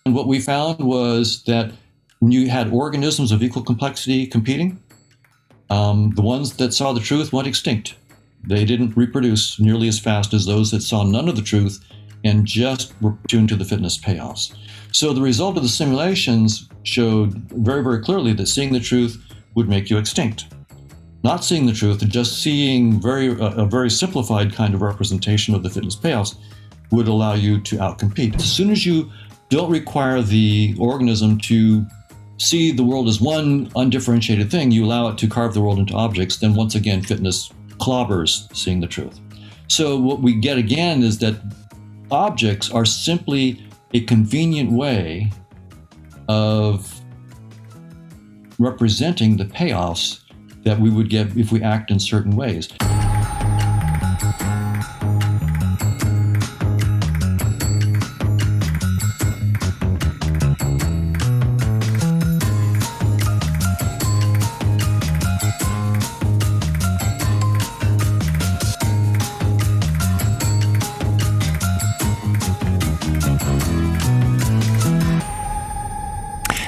And what we found was that when you had organisms of equal complexity competing, the ones that saw the truth went extinct. They didn't reproduce nearly as fast as those that saw none of the truth and just were tuned to the fitness payoffs. So the result of the simulations showed very, very clearly that seeing the truth would make you extinct. Not seeing the truth and just seeing a very simplified kind of representation of the fitness payoffs would allow you to outcompete. As soon as you don't require the organism to see the world as one undifferentiated thing, you allow it to carve the world into objects, then once again, fitness clobbers seeing the truth. So what we get again is that objects are simply a convenient way of representing the payoffs that we would get if we act in certain ways.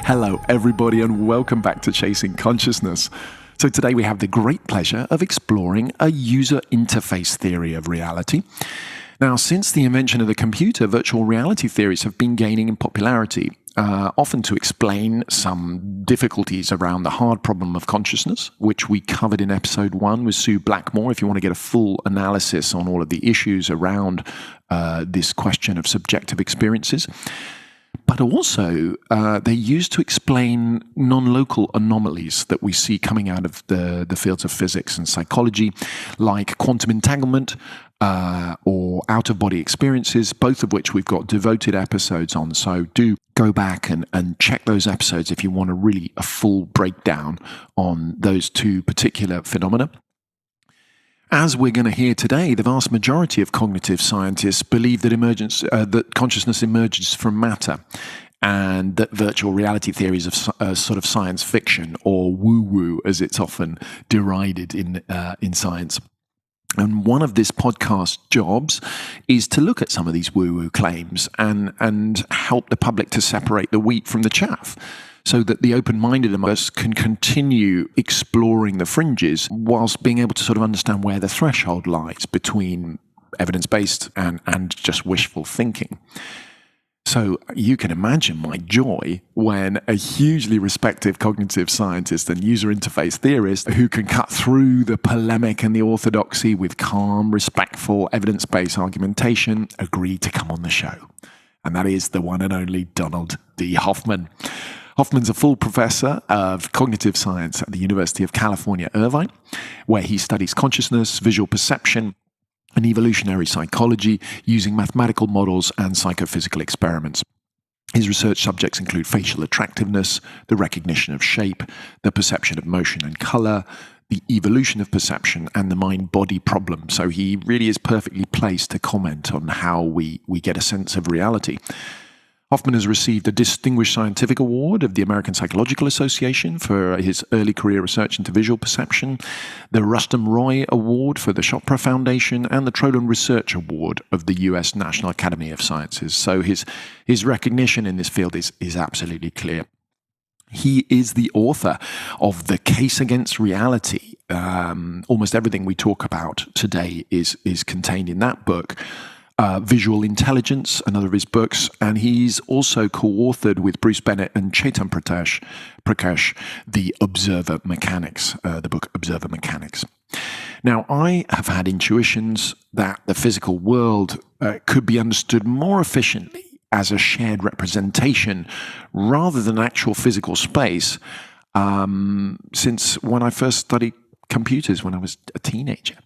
Hello, everybody, and welcome back to Chasing Consciousness. So today we have the great pleasure of exploring a user interface theory of reality. Now, since the invention of the computer, virtual reality theories have been gaining in popularity, often to explain some difficulties around the hard problem of consciousness, which we covered in episode 1 with Sue Blackmore, if you want to get a full analysis on all of the issues around this question of subjective experiences. But also, they're used to explain non-local anomalies that we see coming out of the fields of physics and psychology, like quantum entanglement or out-of-body experiences, both of which we've got devoted episodes on. So do go back and check those episodes if you want a full breakdown on those two particular phenomena. As we're going to hear today, the vast majority of cognitive scientists believe that consciousness emerges from matter, and that virtual reality theories of sort of science fiction, or woo-woo as it's often derided in science. And one of this podcast's jobs is to look at some of these woo-woo claims and help the public to separate the wheat from the chaff, so that the open-minded among us can continue exploring the fringes whilst being able to sort of understand where the threshold lies between evidence-based and just wishful thinking. So you can imagine my joy when a hugely respected cognitive scientist and user interface theorist who can cut through the polemic and the orthodoxy with calm, respectful, evidence-based argumentation agreed to come on the show. And that is the one and only Donald D. Hoffman. Hoffman's a full professor of cognitive science at the University of California, Irvine, where he studies consciousness, visual perception, and evolutionary psychology using mathematical models and psychophysical experiments. His research subjects include facial attractiveness, the recognition of shape, the perception of motion and color, the evolution of perception, and the mind-body problem. So he really is perfectly placed to comment on how we get a sense of reality. Hoffman has received a Distinguished Scientific Award of the American Psychological Association for his early career research into visual perception, the Rustum Roy Award for the Chopra Foundation, and the Trolan Research Award of the U.S. National Academy of Sciences. So his recognition in this field is absolutely clear. He is the author of The Case Against Reality. Almost everything we talk about today is contained in that book. Visual Intelligence, another of his books, and he's also co-authored with Bruce Bennett and Chetan Prakash, the Observer Mechanics, the book Observer Mechanics. Now, I have had intuitions that the physical world could be understood more efficiently as a shared representation rather than actual physical space, since when I first studied computers when I was a teenager.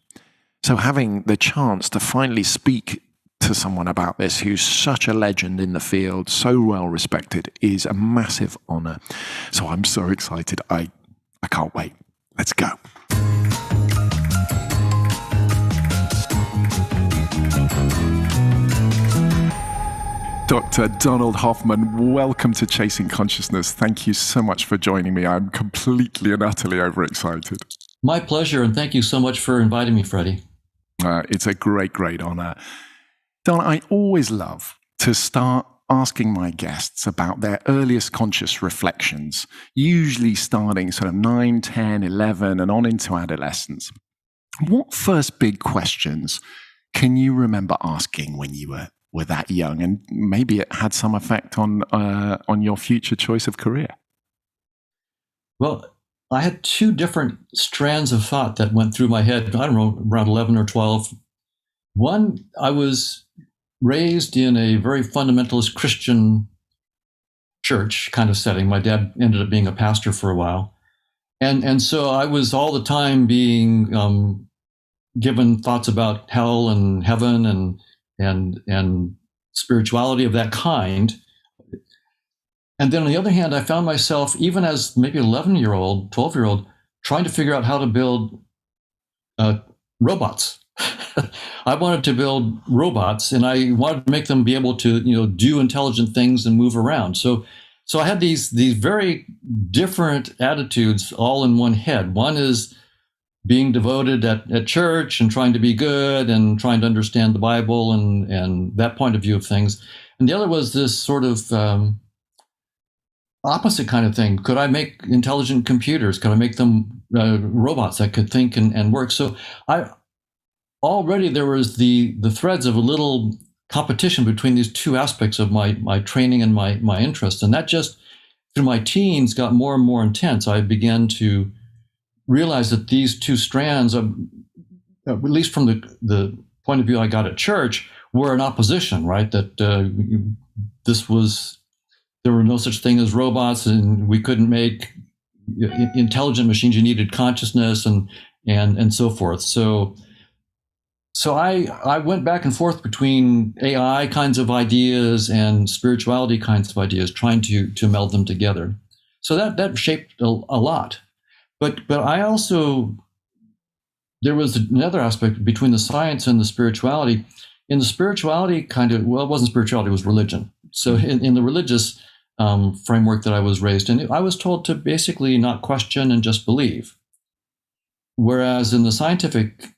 So having the chance to finally speak to someone about this who's such a legend in the field, so well respected, is a massive honor. So I'm so excited. I can't wait. Let's go. Dr. Donald Hoffman, welcome to Chasing Consciousness. Thank you so much for joining me. I'm completely and utterly overexcited. My pleasure, and thank you so much for inviting me, Freddie. It's a great, great honor. Don, I always love to start asking my guests about their earliest conscious reflections, usually starting sort of 9, 10, 11, and on into adolescence. What first big questions can you remember asking when you were that young, and maybe it had some effect on your future choice of career? Well, I had two different strands of thought that went through my head, I don't know, around 11 or 12. One, I was raised in a very fundamentalist Christian church kind of setting. My dad ended up being a pastor for a while. And so I was all the time being given thoughts about hell and heaven and spirituality of that kind. And then on the other hand, I found myself, even as maybe 11-year-old, 12-year-old, trying to figure out how to build robots. I wanted to build robots, and I wanted to make them be able to, do intelligent things and move around. So I had these very different attitudes all in one head. One is being devoted at church and trying to be good and trying to understand the Bible and that point of view of things. And the other was this sort of opposite kind of thing. Could I make intelligent computers? Could I make them robots that could think and work? So already there was the threads of a little competition between these two aspects of my training and my interest. And that just, through my teens, got more and more intense. I began to realize that these two strands, at least from the point of view I got at church, were in opposition, right? That there were no such thing as robots, and we couldn't make intelligent machines. You needed consciousness and so forth. So I went back and forth between AI kinds of ideas and spirituality kinds of ideas, trying to meld them together. So that shaped a lot. But I also, there was another aspect between the science and the spirituality. In the spirituality it wasn't spirituality, it was religion. So in the religious framework that I was raised in, I was told to basically not question and just believe. Whereas in the scientific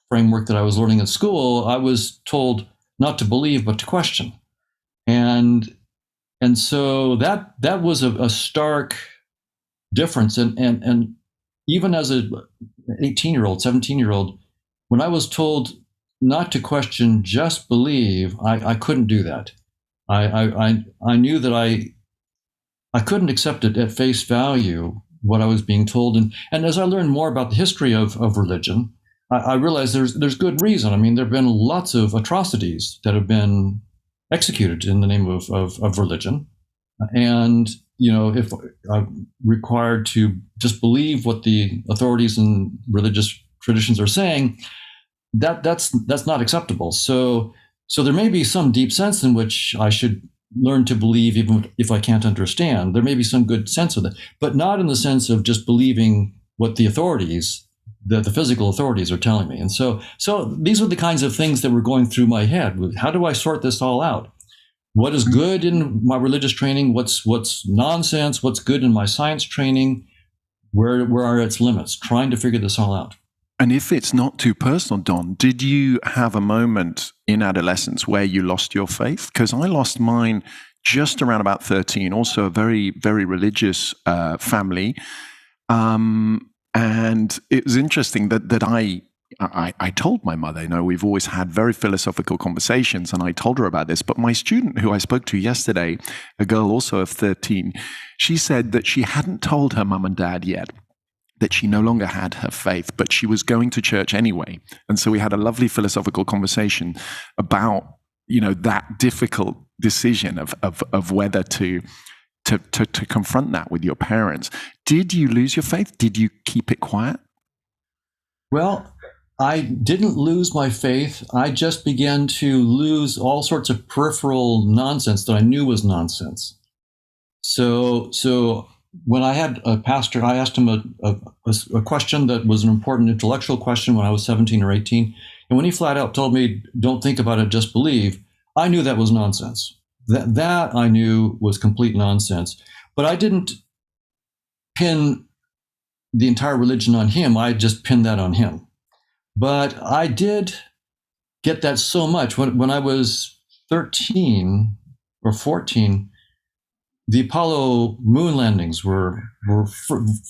framework that I was learning at school, I was told not to believe, but to question. And so that was a stark difference. And even as an 18-year-old, 17-year-old, when I was told not to question, just believe, I couldn't do that. I knew that I couldn't accept it at face value, what I was being told. And as I learned more about the history of religion, I realized there's good reason. I mean, there have been lots of atrocities that have been executed in the name of religion. And, if I'm required to just believe what the authorities and religious traditions are saying, that's not acceptable. So there may be some deep sense in which I should learn to believe, even if I can't understand. There may be some good sense of that, but not in the sense of just believing what the authorities, the physical authorities, are telling me. And so these are the kinds of things that were going through my head. How do I sort this all out? What is good in my religious training? What's nonsense? What's good in my science training? Where are its limits? Trying to figure this all out. And if it's not too personal, Don, did you have a moment in adolescence where you lost your faith? Because I lost mine just around about 13, also a very, very religious family. And it was interesting that I told my mother, we've always had very philosophical conversations, and I told her about this. But my student who I spoke to yesterday, a girl also of 13, she said that she hadn't told her mum and dad yet that she no longer had her faith, but she was going to church anyway. And so we had a lovely philosophical conversation about, that difficult decision of whether to confront that with your parents. Did you lose your faith? Did you keep it quiet? Well, I didn't lose my faith. I just began to lose all sorts of peripheral nonsense that I knew was nonsense. So when I had a pastor, I asked him a question that was an important intellectual question when I was 17 or 18. And when he flat out told me, don't think about it, just believe, I knew that was nonsense. That I knew was complete nonsense. But I didn't pin the entire religion on him. I just pinned that on him. But I did get that so much. When I was 13, or 14, the Apollo moon landings were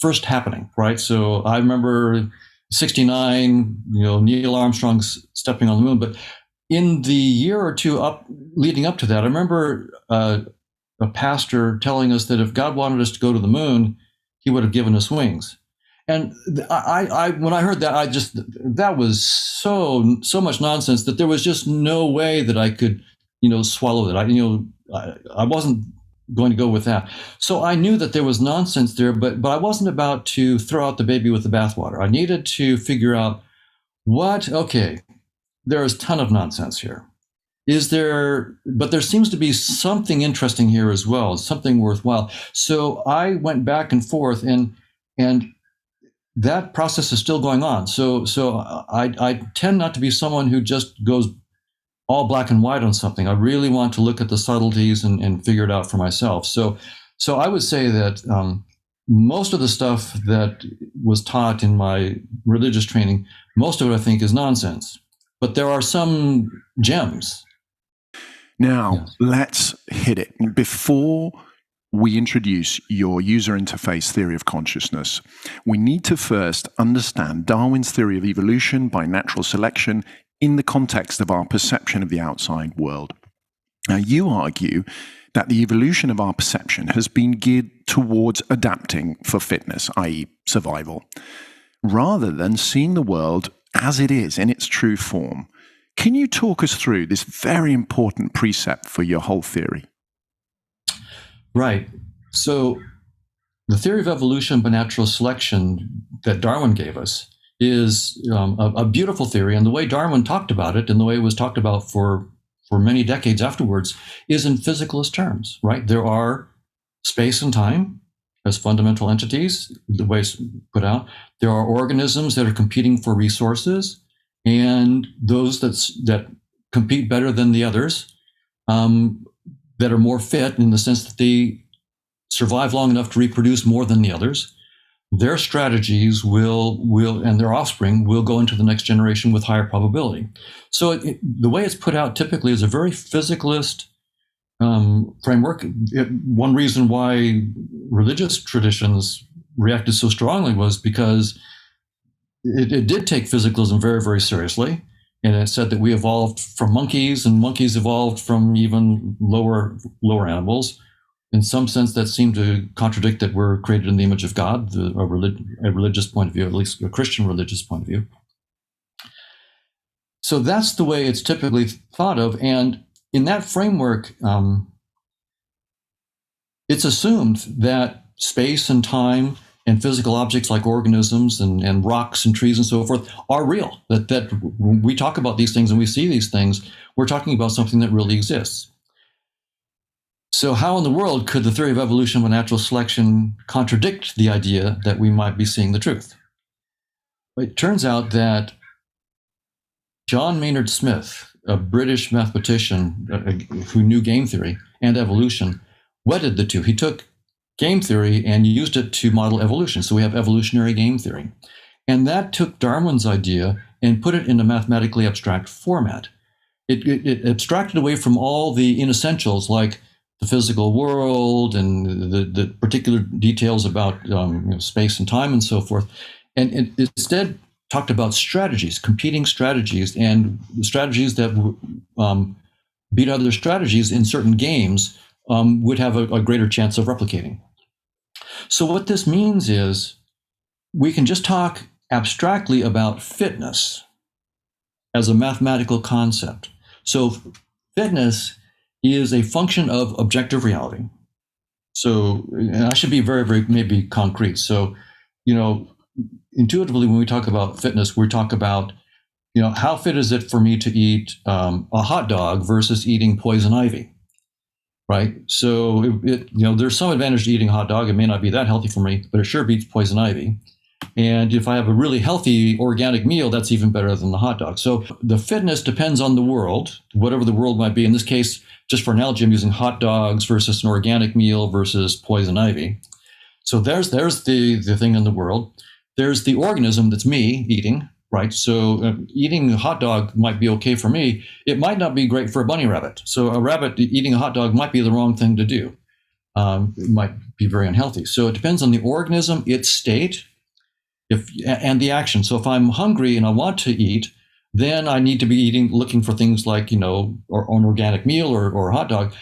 first happening, right? So I remember 69, Neil Armstrong stepping on the moon. But in the year or two leading up to that, I remember a pastor telling us that if God wanted us to go to the moon, he would have given us wings. And I when I heard that, that was so much nonsense that there was just no way that I could, swallow that. I wasn't going to go with that. So I knew that there was nonsense there, but I wasn't about to throw out the baby with the bathwater. I needed to figure out there is a ton of nonsense here. But there seems to be something interesting here as well, something worthwhile. So I went back and forth, and that process is still going on. So I tend not to be someone who just goes all black and white on something. I really want to look at the subtleties and figure it out for myself. So I would say that most of the stuff that was taught in my religious training, most of it I think is nonsense. But there are some gems. Now, Yes. Let's hit it. Before we introduce your user interface theory of consciousness, we need to first understand Darwin's theory of evolution by natural selection in the context of our perception of the outside world. Now, you argue that the evolution of our perception has been geared towards adapting for fitness, i.e. survival, rather than seeing the world as it is in its true form. Can you talk us through this very important precept for your whole theory? Right. So the theory of evolution by natural selection that Darwin gave us is a beautiful theory. And the way Darwin talked about it, and the way it was talked about for many decades afterwards, is in physicalist terms, right? There are space and time as fundamental entities, the way it's put out. There are organisms that are competing for resources, and those that compete better than the others, that are more fit in the sense that they survive long enough to reproduce more than the others. Their strategies will and their offspring will go into the next generation with higher probability. So the way it's put out typically is a very physicalist framework. One reason why religious traditions reacted so strongly was because it did take physicalism very, very seriously. And it said that we evolved from monkeys, and monkeys evolved from even lower animals. In some sense, that seemed to contradict that we're created in the image of God, a religious point of view, at least a Christian religious point of view. So that's the way it's typically thought of. And in that framework, it's assumed that space and time and physical objects like organisms and rocks and trees and so forth are real. That when we talk about these things and we see these things, we're talking about something that really exists. So how in the world could the theory of evolution by natural selection contradict the idea that we might be seeing the truth? It turns out that John Maynard Smith, a British mathematician who knew game theory and evolution, wedded the two. He took game theory and used it to model evolution. So we have evolutionary game theory. And that took Darwin's idea and put it in a mathematically abstract format. It abstracted away from all the inessentials like the physical world and the particular details about space and time and so forth. And it instead talked about strategies, competing strategies, and strategies that beat other strategies in certain games would have a greater chance of replicating. So what this means is we can just talk abstractly about fitness as a mathematical concept. So fitness is a function of objective reality. So, and I should be very, very maybe concrete. So, intuitively, when we talk about fitness, we talk about, how fit is it for me to eat a hot dog versus eating poison ivy, right? So, there's some advantage to eating a hot dog. It may not be that healthy for me, but it sure beats poison ivy. And if I have a really healthy organic meal, that's even better than the hot dog. So the fitness depends on the world, whatever the world might be. In this case, just for analogy, I'm using hot dogs versus an organic meal versus poison ivy. So there's the thing in the world. There's the organism that's me eating, right? So eating a hot dog might be okay for me. It might not be great for a bunny rabbit. So a rabbit eating a hot dog might be the wrong thing to do. It might be very unhealthy. So it depends on the organism, its state, and the action. So if I'm hungry and I want to eat, then I need to be looking for things like, or an organic meal or a hot dog.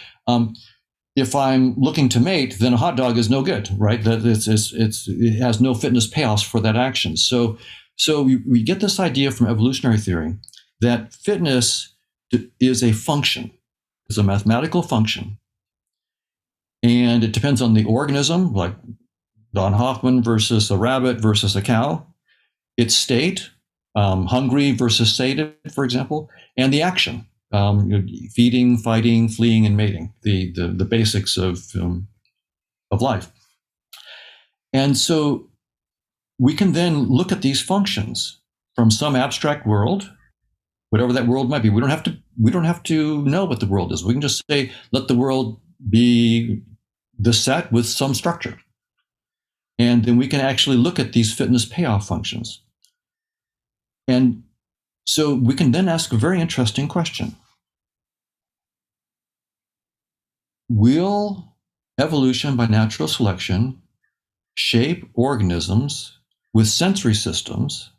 If I'm looking to mate, then a hot dog is no good, right? That it has no fitness payoffs for that action. So we get this idea from evolutionary theory that fitness is a function, is a mathematical function, and it depends on the organism, like Don Hoffman versus a rabbit versus a cow, its state, hungry versus sated, for example, and the action. Feeding, fighting, fleeing, and mating, the basics of life. And so we can then look at these functions from some abstract world, whatever that world might be. We don't have to know what the world is. We can just say, let the world be the set with some structure. And then we can actually look at these fitness payoff functions. And so we can then ask a very interesting question. Will evolution by natural selection shape organisms with sensory systems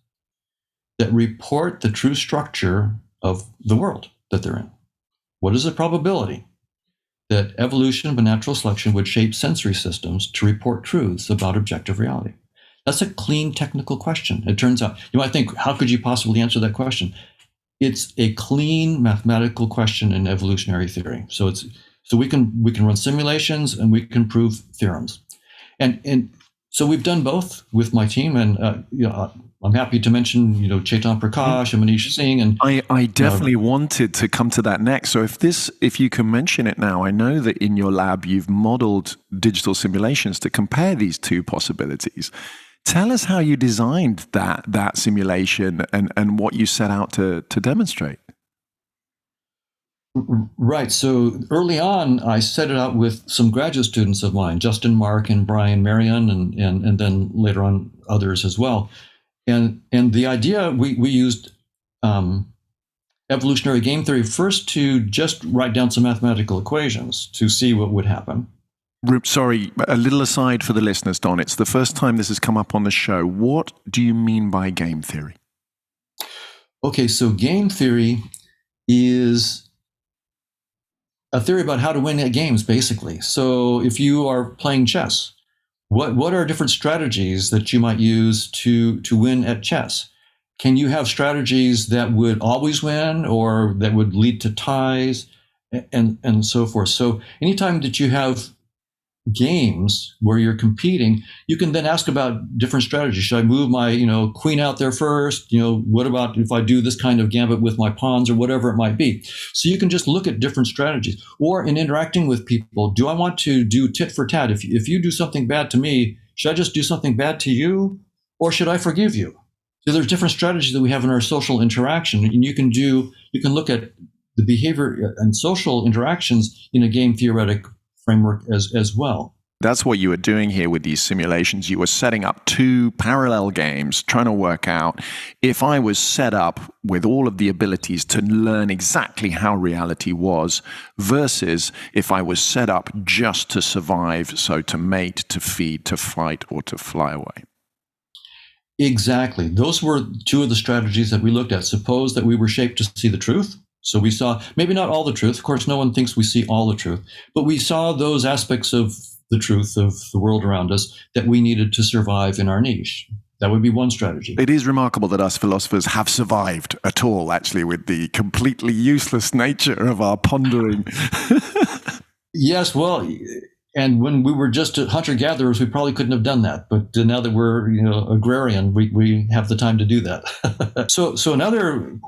that report the true structure of the world that they're in? What is the probability that evolution by natural selection would shape sensory systems to report truths about objective reality? That's a clean technical question. It turns out, you might think, how could you possibly answer that question? It's a clean mathematical question in evolutionary theory. So we can run simulations and we can prove theorems. And so we've done both with my team, and I'm happy to mention Chetan Prakash and Manish Singh. And I definitely wanted to come to that next. So if you can mention it now, I know that in your lab you've modeled digital simulations to compare these two possibilities. Tell us how you designed that simulation and what you set out to demonstrate. Right. So early on, I set it out with some graduate students of mine, Justin Mark and Brian Marion, and then later on others as well. And the idea, we used evolutionary game theory first to just write down some mathematical equations to see what would happen. Sorry, a little aside for the listeners, Don. It's the first time this has come up on the show. What do you mean by game theory? Okay, so game theory is a theory about how to win at games, basically. So if you are playing chess, what are different strategies that you might use to win at chess? Can you have strategies that would always win or that would lead to ties and so forth? So anytime that you have games where you're competing, you can then ask about different strategies. Should I move my queen out there first? What about if I do this kind of gambit with my pawns or whatever it might be? So you can just look at different strategies. Or in interacting with people, do I want to do tit for tat? If you do something bad to me, should I just do something bad to you, or should I forgive you? So there's different strategies that we have in our social interaction, and you can look at the behavior and social interactions in a game theoretic framework as well. That's what you were doing here with these simulations. You were setting up two parallel games, trying to work out if I was set up with all of the abilities to learn exactly how reality was versus if I was set up just to survive, so to mate, to feed, to fight, or to fly away. Exactly. Those were two of the strategies that we looked at. Suppose that we were shaped to see the truth. So we saw, maybe not all the truth. Of course, no one thinks we see all the truth, but we saw those aspects of the truth of the world around us that we needed to survive in our niche. That would be one strategy. It is remarkable that us philosophers have survived at all, actually, with the completely useless nature of our pondering. Yes, well, and when we were just hunter-gatherers, we probably couldn't have done that. But now that we're agrarian, we have the time to do that. So another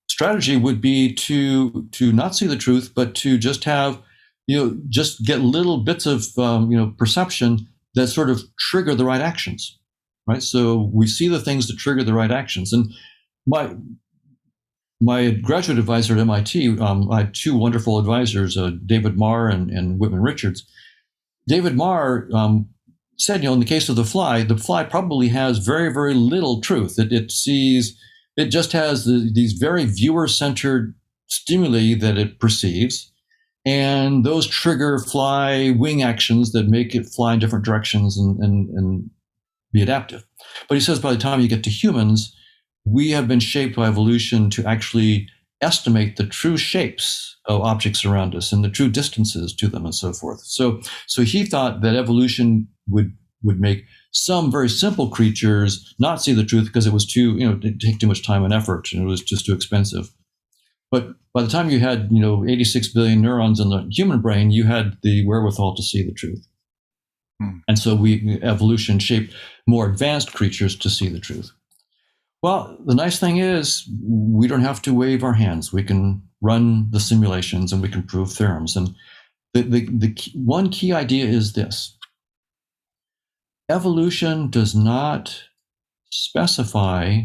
strategy would be to not see the truth, but to just have just get little bits of perception that sort of trigger the right actions, right? So we see the things that trigger the right actions. And my graduate advisor at MIT, I had two wonderful advisors, David Marr and Whitman Richards. David Marr said, in the case of the fly probably has very, very little truth. It sees It just has these very viewer-centered stimuli that it perceives, and those trigger fly wing actions that make it fly in different directions and be adaptive. But he says by the time you get to humans, we have been shaped by evolution to actually estimate the true shapes of objects around us and the true distances to them and so forth. So he thought that evolution would make some very simple creatures not see the truth because it was too, it'd take too much time and effort, and it was just too expensive. But by the time you had, 86 billion neurons in the human brain, you had the wherewithal to see the truth. And so evolution shaped more advanced creatures to see the truth. Well, the nice thing is we don't have to wave our hands. We can run the simulations and we can prove theorems. And the one key idea is this. Evolution does not specify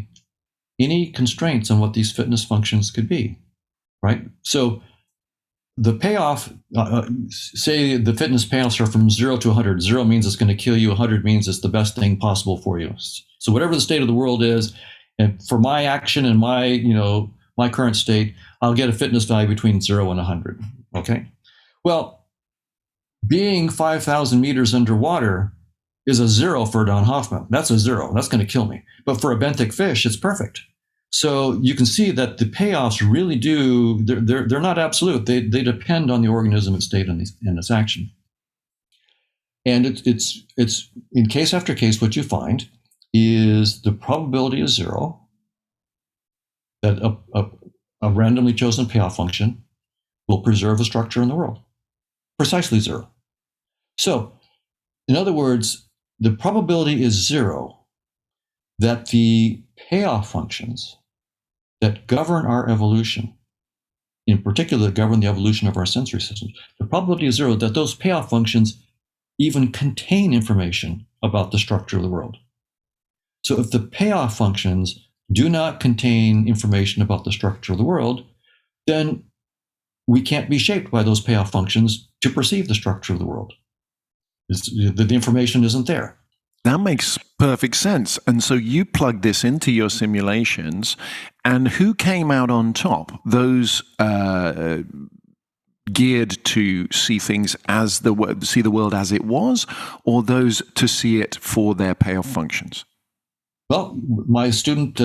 any constraints on what these fitness functions could be, right? So the payoff, say the fitness payoffs are from 0 to 100. 0 means it's going to kill you. 100 means it's the best thing possible for you. So whatever the state of the world is, and for my action and my, my current state, I'll get a fitness value between 0 and 100. Okay. Well, being 5,000 meters underwater is a 0 for Don Hoffman. That's a 0. That's going to kill me. But for a benthic fish, it's perfect. So you can see that the payoffs really do, they're not absolute. They depend on the organism, its state, and its action. And it's in case after case, what you find is the probability is 0 that a randomly chosen payoff function will preserve a structure in the world. Precisely 0. So, in other words, the probability is 0 that the payoff functions that govern our evolution, in particular that govern the evolution of our sensory systems, the probability is 0 that those payoff functions even contain information about the structure of the world. So if the payoff functions do not contain information about the structure of the world, then we can't be shaped by those payoff functions to perceive the structure of the world. The information isn't there. That makes perfect sense. And so you plug this into your simulations, and who came out on top? Those geared to see things as see the world as it was, or those to see it for their payoff functions? Well, my student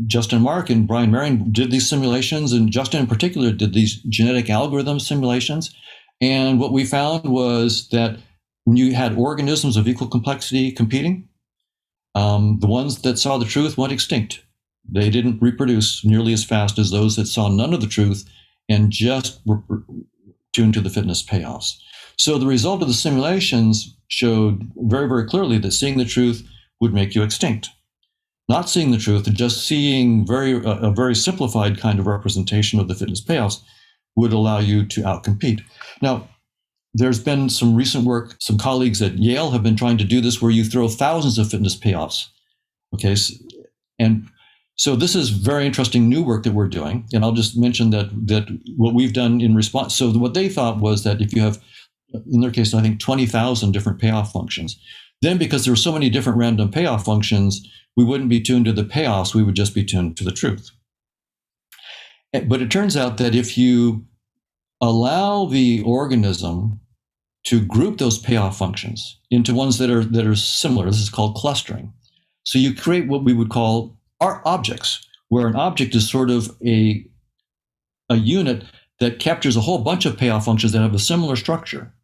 Justin Mark and Brian Marion did these simulations, and Justin in particular did these genetic algorithm simulations. And what we found was that when you had organisms of equal complexity competing, the ones that saw the truth went extinct. They didn't reproduce nearly as fast as those that saw none of the truth and just were tuned to the fitness payoffs. So the result of the simulations showed very, very clearly that seeing the truth would make you extinct. Not seeing the truth and just seeing a very simplified kind of representation of the fitness payoffs would allow you to outcompete. Now, there's been some recent work, some colleagues at Yale have been trying to do this where you throw thousands of fitness payoffs. Okay, and so this is very interesting new work that we're doing. And I'll just mention that what we've done in response. So what they thought was that if you have, in their case, I think 20,000 different payoff functions, then because there were so many different random payoff functions, we wouldn't be tuned to the payoffs, we would just be tuned to the truth. But it turns out that if you allow the organism to group those payoff functions into ones that are similar, this is called clustering. So you create what we would call our objects, where an object is sort of a unit that captures a whole bunch of payoff functions that have a similar structure.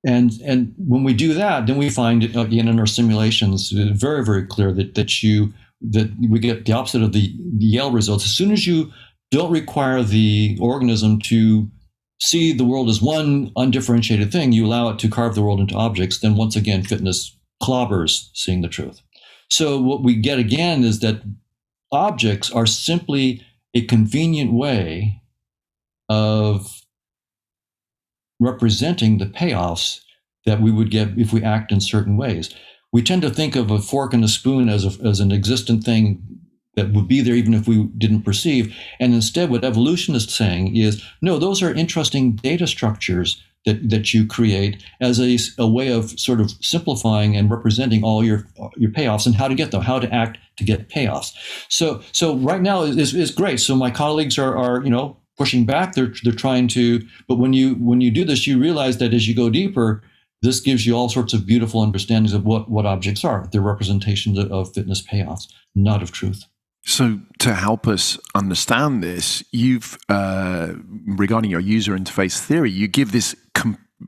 And when we do that, then we find again in our simulations very, very clear that we get the opposite of the Yale results. As soon as you don't require the organism to see the world as one undifferentiated thing, you allow it to carve the world into objects, then once again, fitness clobbers seeing the truth. So what we get again is that objects are simply a convenient way of representing the payoffs that we would get if we act in certain ways. We tend to think of a fork and a spoon as an existent thing that would be there even if we didn't perceive. And instead, what evolution is saying is, no, those are interesting data structures that you create as a way of sort of simplifying and representing all your payoffs and how to get them, how to act to get payoffs. So right now is great. So my colleagues are pushing back. They're trying to, but when you do this, you realize that as you go deeper, this gives you all sorts of beautiful understandings of what objects are. They're representations of fitness payoffs, not of truth. So to help us understand this, you've, regarding your user interface theory, you give this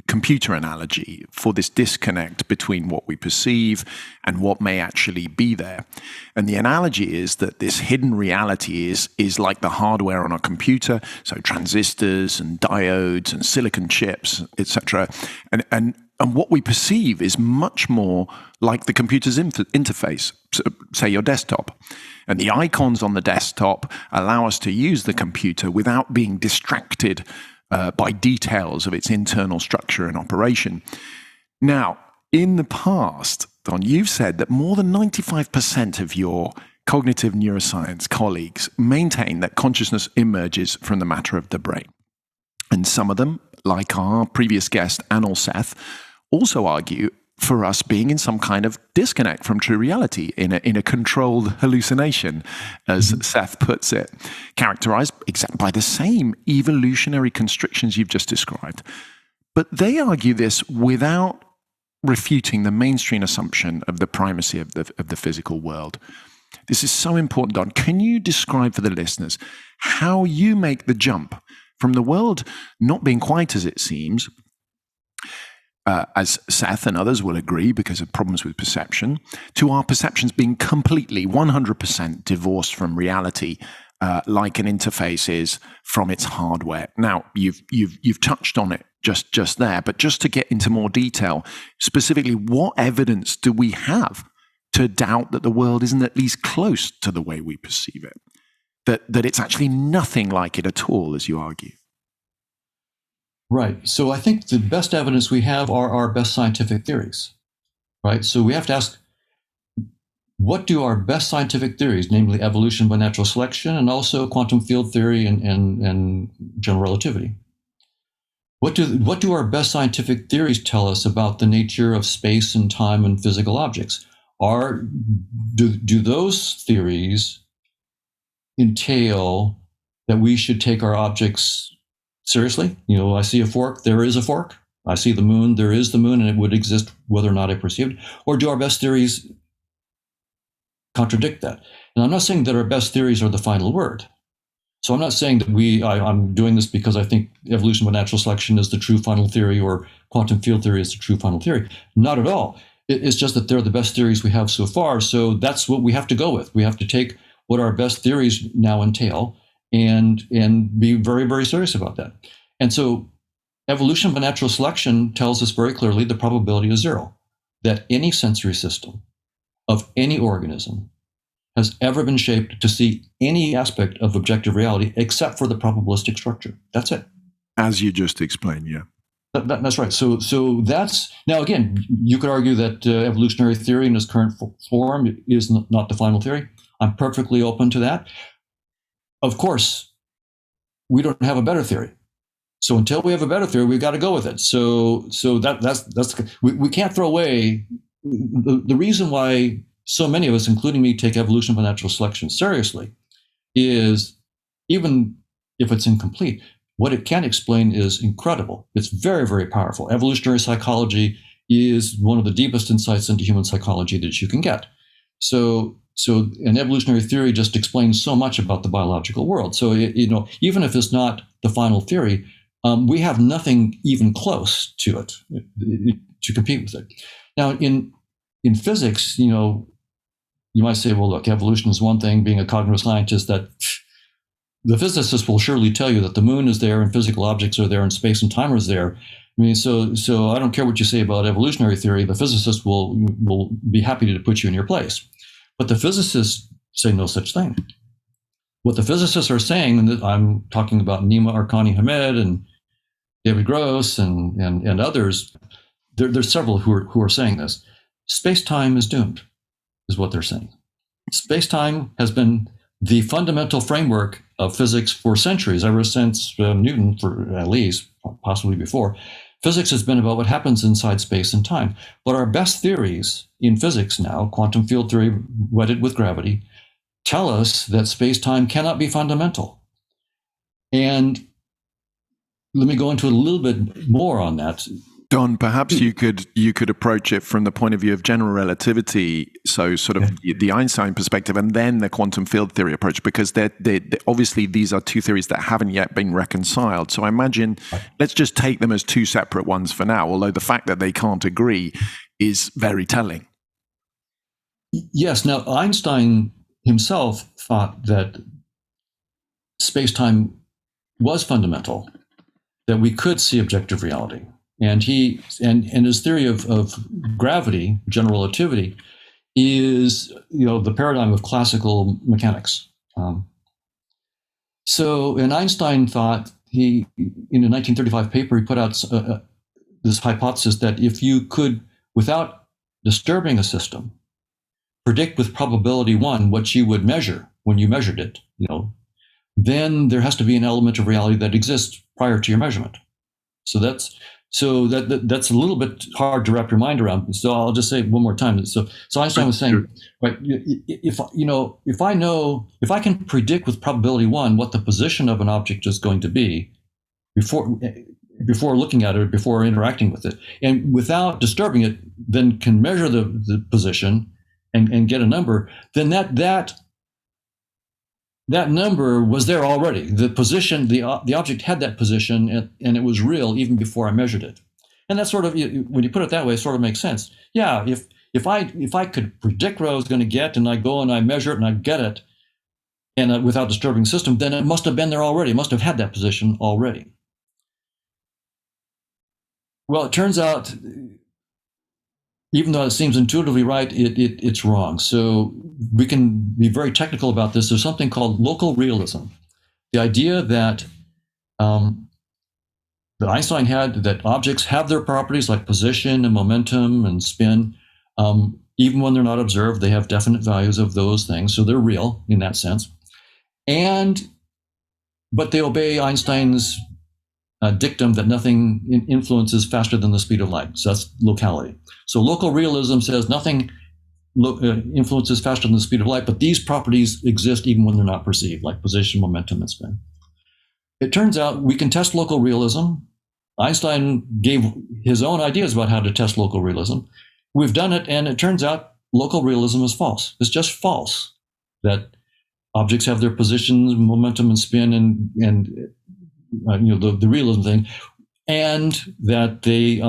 computer analogy for this disconnect between what we perceive and what may actually be there. And the analogy is that this hidden reality is like the hardware on a computer, so transistors and diodes and silicon chips, etc. And what we perceive is much more like the computer's interface, so, say your desktop. And the icons on the desktop allow us to use the computer without being distracted by details of its internal structure and operation. Now, in the past, Don, you've said that more than 95% of your cognitive neuroscience colleagues maintain that consciousness emerges from the matter of the brain. And some of them, like our previous guest, Anil Seth, also argue for us being in some kind of disconnect from true reality, in a controlled hallucination, as Seth puts it, characterized by the same evolutionary constrictions you've just described. But they argue this without refuting the mainstream assumption of the primacy of the physical world. This is so important, Don. Can you describe for the listeners how you make the jump from the world not being quite as it seems, as Seth and others will agree because of problems with perception, to our perceptions being completely 100% divorced from reality, like an interface is from its hardware? Now, you've touched on it just there, but just to get into more detail, specifically, what evidence do we have to doubt that the world isn't at least close to the way we perceive it? That it's actually nothing like it at all, as you argue? Right. So I think the best evidence we have are our best scientific theories, right? So we have to ask, what do our best scientific theories, namely evolution by natural selection and also quantum field theory and general relativity, what do our best scientific theories tell us about the nature of space and time and physical objects? Do those theories entail that we should take our objects seriously? I see a fork, there is a fork. I see the moon, there is the moon, and it would exist whether or not I perceive it. Or do our best theories contradict that? And I'm not saying that our best theories are the final word. So I'm not saying that I'm doing this because I think evolution by natural selection is the true final theory or quantum field theory is the true final theory. Not at all. It's just that they're the best theories we have so far. So that's what we have to go with. We have to take what our best theories now entail and be very, very serious about that. And so evolution by natural selection tells us very clearly the probability is zero, that any sensory system of any organism has ever been shaped to see any aspect of objective reality except for the probabilistic structure. That's it. As you just explained, yeah. That's right. So that's, now again, you could argue that evolutionary theory in its current form is not the final theory. I'm perfectly open to that. Of course, we don't have a better theory. So until we have a better theory, we've got to go with it. So that's we can't throw away the reason why so many of us, including me, take evolution by natural selection seriously is, even if it's incomplete, what it can explain is incredible. It's very, very powerful. Evolutionary psychology is one of the deepest insights into human psychology that you can get. So an evolutionary theory just explains so much about the biological world. So, even if it's not the final theory, we have nothing even close to it to compete with it. Now, in physics, you might say, well, look, evolution is one thing. Being a cognitive scientist, that the physicists will surely tell you that the moon is there and physical objects are there and space and time is there. I mean, so I don't care what you say about evolutionary theory. The physicists will be happy to put you in your place. But the physicists say no such thing. What the physicists are saying, and I'm talking about Nima Arkani Hamed and David Gross and others, there's several who are saying this. Space-time is doomed, is what they're saying. Space-time has been the fundamental framework of physics for centuries, ever since Newton, for at least, possibly before. Physics has been about what happens inside space and time. But our best theories in physics now, quantum field theory wedded with gravity, tell us that space-time cannot be fundamental. And let me go into a little bit more on that. Don, perhaps you could approach it from the point of view of general relativity, so sort of the Einstein perspective, and then the quantum field theory approach, because they're obviously these are two theories that haven't yet been reconciled. So I imagine let's just take them as two separate ones for now, although the fact that they can't agree is very telling. Yes. Now, Einstein himself thought that space-time was fundamental, that we could see objective reality. And his theory of gravity, general relativity, is the paradigm of classical mechanics. And Einstein thought, in a 1935 paper, he put out this hypothesis that if you could, without disturbing a system, predict with probability 1 what you would measure when you measured it, then there has to be an element of reality that exists prior to your measurement. So that's a little bit hard to wrap your mind around. So I'll just say it one more time. So Einstein was saying, right, if I can predict with probability 1 what the position of an object is going to be before looking at it, before interacting with it, and without disturbing it, then can measure the position and get a number, then that number was there already. The position, the object had that position, and it was real even before I measured it. And that sort of, when you put it that way, it sort of makes sense. Yeah, if I could predict what I was going to get, and I go and I measure it and I get it, and without disturbing the system, then it must have been there already. It must have had that position already. Well, it turns out, even though it seems intuitively right, it's wrong. So we can be very technical about this. There's something called local realism. The idea that Einstein had, that objects have their properties like position and momentum and spin. Even when they're not observed, they have definite values of those things. So they're real in that sense. But they obey Einstein's dictum that nothing influences faster than the speed of light. So that's locality. So local realism says nothing influences faster than the speed of light, but these properties exist even when they're not perceived, like position, momentum, and spin. It turns out we can test local realism. Einstein gave his own ideas about how to test local realism. We've done it, and it turns out local realism is false. It's just false that objects have their positions, momentum, and spin, and the realism thing, and that they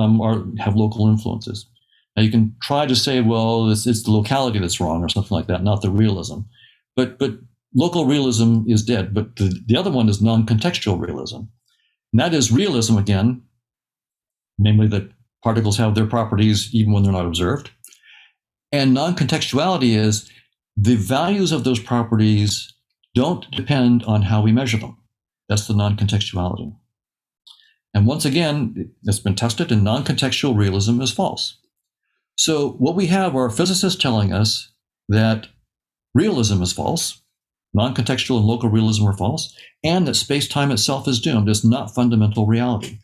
have local influences. Now you can try to say, well, it's the locality that's wrong or something like that, not the realism. But local realism is dead. But the other one is non-contextual realism. And that is realism again, namely that particles have their properties even when they're not observed. And non-contextuality is the values of those properties don't depend on how we measure them. That's the non-contextuality. And once again, it's been tested, and non-contextual realism is false. So what we have are physicists telling us that realism is false, non-contextual and local realism are false, and that space-time itself is doomed. It's not fundamental reality.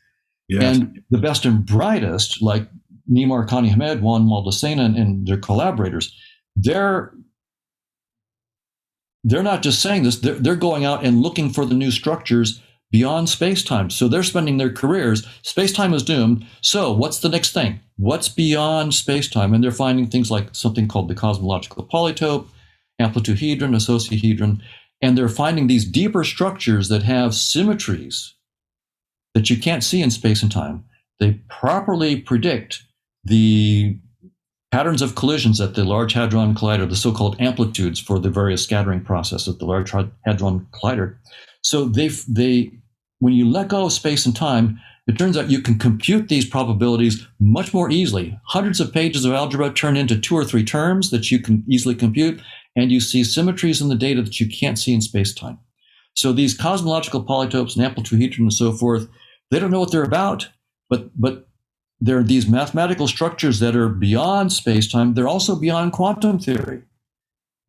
Yes. And the best and brightest, like Nima Arkhani Hamed, Juan Maldacena, and their collaborators, they're not just saying this, they're going out and looking for the new structures beyond space-time. So they're spending their careers, space-time is doomed, so what's the next thing? What's beyond space-time? And they're finding things like something called the cosmological polytope, amplituhedron, associahedron, and they're finding these deeper structures that have symmetries that you can't see in space and time. They properly predict the patterns of collisions at the Large Hadron Collider, the so-called amplitudes for the various scattering process at the Large Hadron Collider. So when you let go of space and time, it turns out you can compute these probabilities much more easily. Hundreds of pages of algebra turn into 2 or 3 terms that you can easily compute, and you see symmetries in the data that you can't see in space-time. So these cosmological polytopes and amplituhedron and so forth, they don't know what they're about, but there are these mathematical structures that are beyond space-time. They're also beyond quantum theory.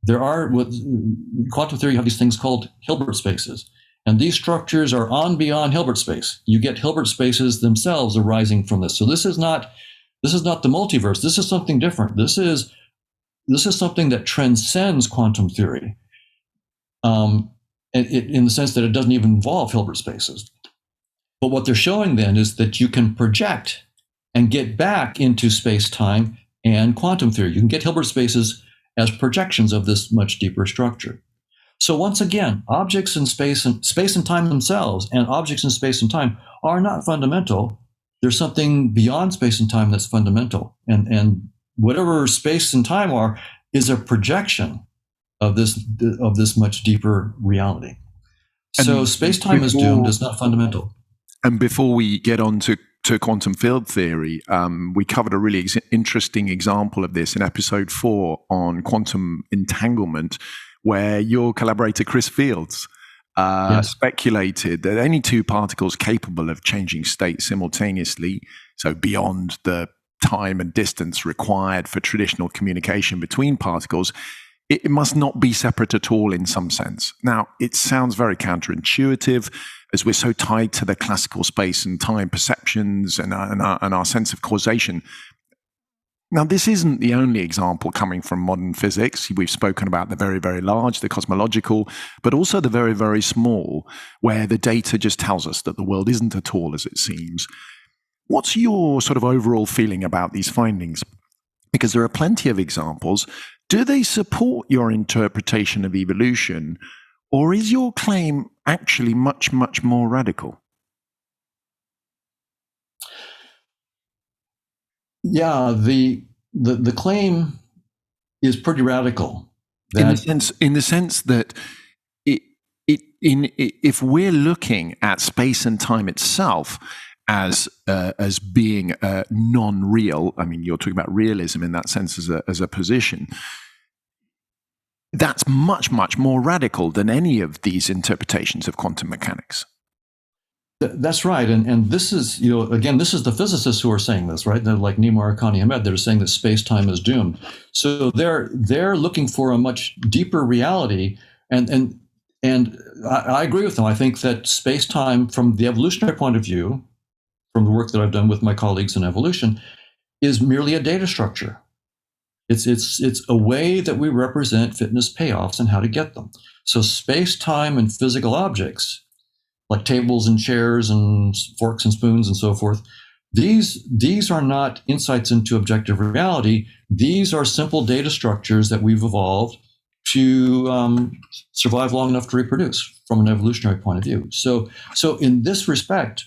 Quantum theory, you have these things called Hilbert spaces. And these structures are on beyond Hilbert space. You get Hilbert spaces themselves arising from this. So this is not the multiverse. This is something different. This is something that transcends quantum theory, in the sense that it doesn't even involve Hilbert spaces. But what they're showing then is that you can project and get back into space-time and quantum theory. You can get Hilbert spaces as projections of this much deeper structure. So once again, objects in space and time themselves, and objects in space and time are not fundamental. There's something beyond space and time that's fundamental, and whatever space and time are is a projection of this much deeper reality. So space-time is doomed. It's not fundamental. And before we get on to quantum field theory, we covered a really interesting example of this in episode 4 on quantum entanglement, where your collaborator Chris Fields speculated that any two particles capable of changing state simultaneously, so beyond the time and distance required for traditional communication between particles, it must not be separate at all in some sense. Now, it sounds very counterintuitive, as we're so tied to the classical space and time perceptions and our sense of causation. Now, this isn't the only example coming from modern physics. We've spoken about the very, very large, the cosmological, but also the very, very small, where the data just tells us that the world isn't at all as it seems. What's your sort of overall feeling about these findings? Because there are plenty of examples. Do they support your interpretation of evolution, or is your claim actually much, much more radical? Yeah, the claim is pretty radical. In the sense that if we're looking at space and time itself as being non-real, I mean, you're talking about realism in that sense as a position, that's much, much more radical than any of these interpretations of quantum mechanics. That's right, and this is, again, this is the physicists who are saying this, right? They're like Nima Arkani Ahmed. They're saying that space-time is doomed. So they're looking for a much deeper reality, and I agree with them. I think that space-time, from the evolutionary point of view, from the work that I've done with my colleagues in evolution, is merely a data structure. It's a way that we represent fitness payoffs and how to get them. So space-time and physical objects, like tables and chairs and forks and spoons and so forth, these are not insights into objective reality. These are simple data structures that we've evolved to survive long enough to reproduce from an evolutionary point of view. So in this respect,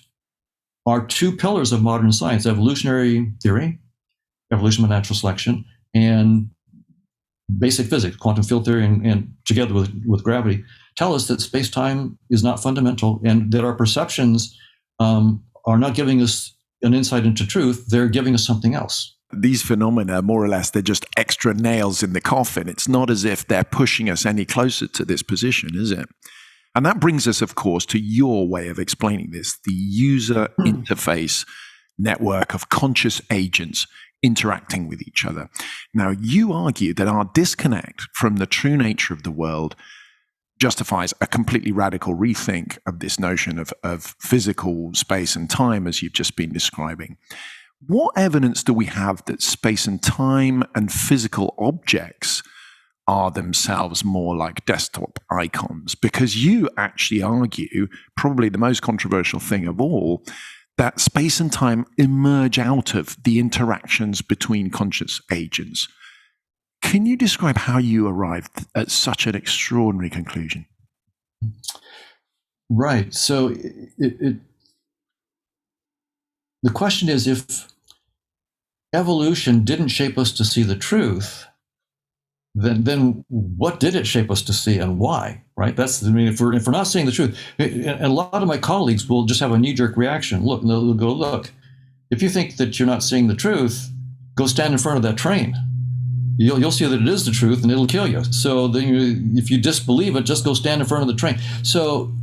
our two pillars of modern science, evolutionary theory, evolution by natural selection, and basic physics, quantum field theory, and together with gravity, tell us that space-time is not fundamental, and that our perceptions are not giving us an insight into truth. They're giving us something else. These phenomena, more or less, they're just extra nails in the coffin. It's not as if they're pushing us any closer to this position, is it? And that brings us, of course, to your way of explaining this, the user interface network of conscious agents interacting with each other. Now, you argue that our disconnect from the true nature of the world justifies a completely radical rethink of this notion of physical space and time, as you've just been describing. What evidence do we have that space and time and physical objects are themselves more like desktop icons? Because you actually argue, probably the most controversial thing of all, that space and time emerge out of the interactions between conscious agents. Can you describe how you arrived at such an extraordinary conclusion? Right. So the question is, if evolution didn't shape us to see the truth, then what did it shape us to see, and why? Right? If we're not seeing the truth, and a lot of my colleagues will just have a knee-jerk reaction. They'll go, look, if you think that you're not seeing the truth, go stand in front of that train. You'll see that it is the truth, and it'll kill you. So if you disbelieve it, just go stand in front of the train. So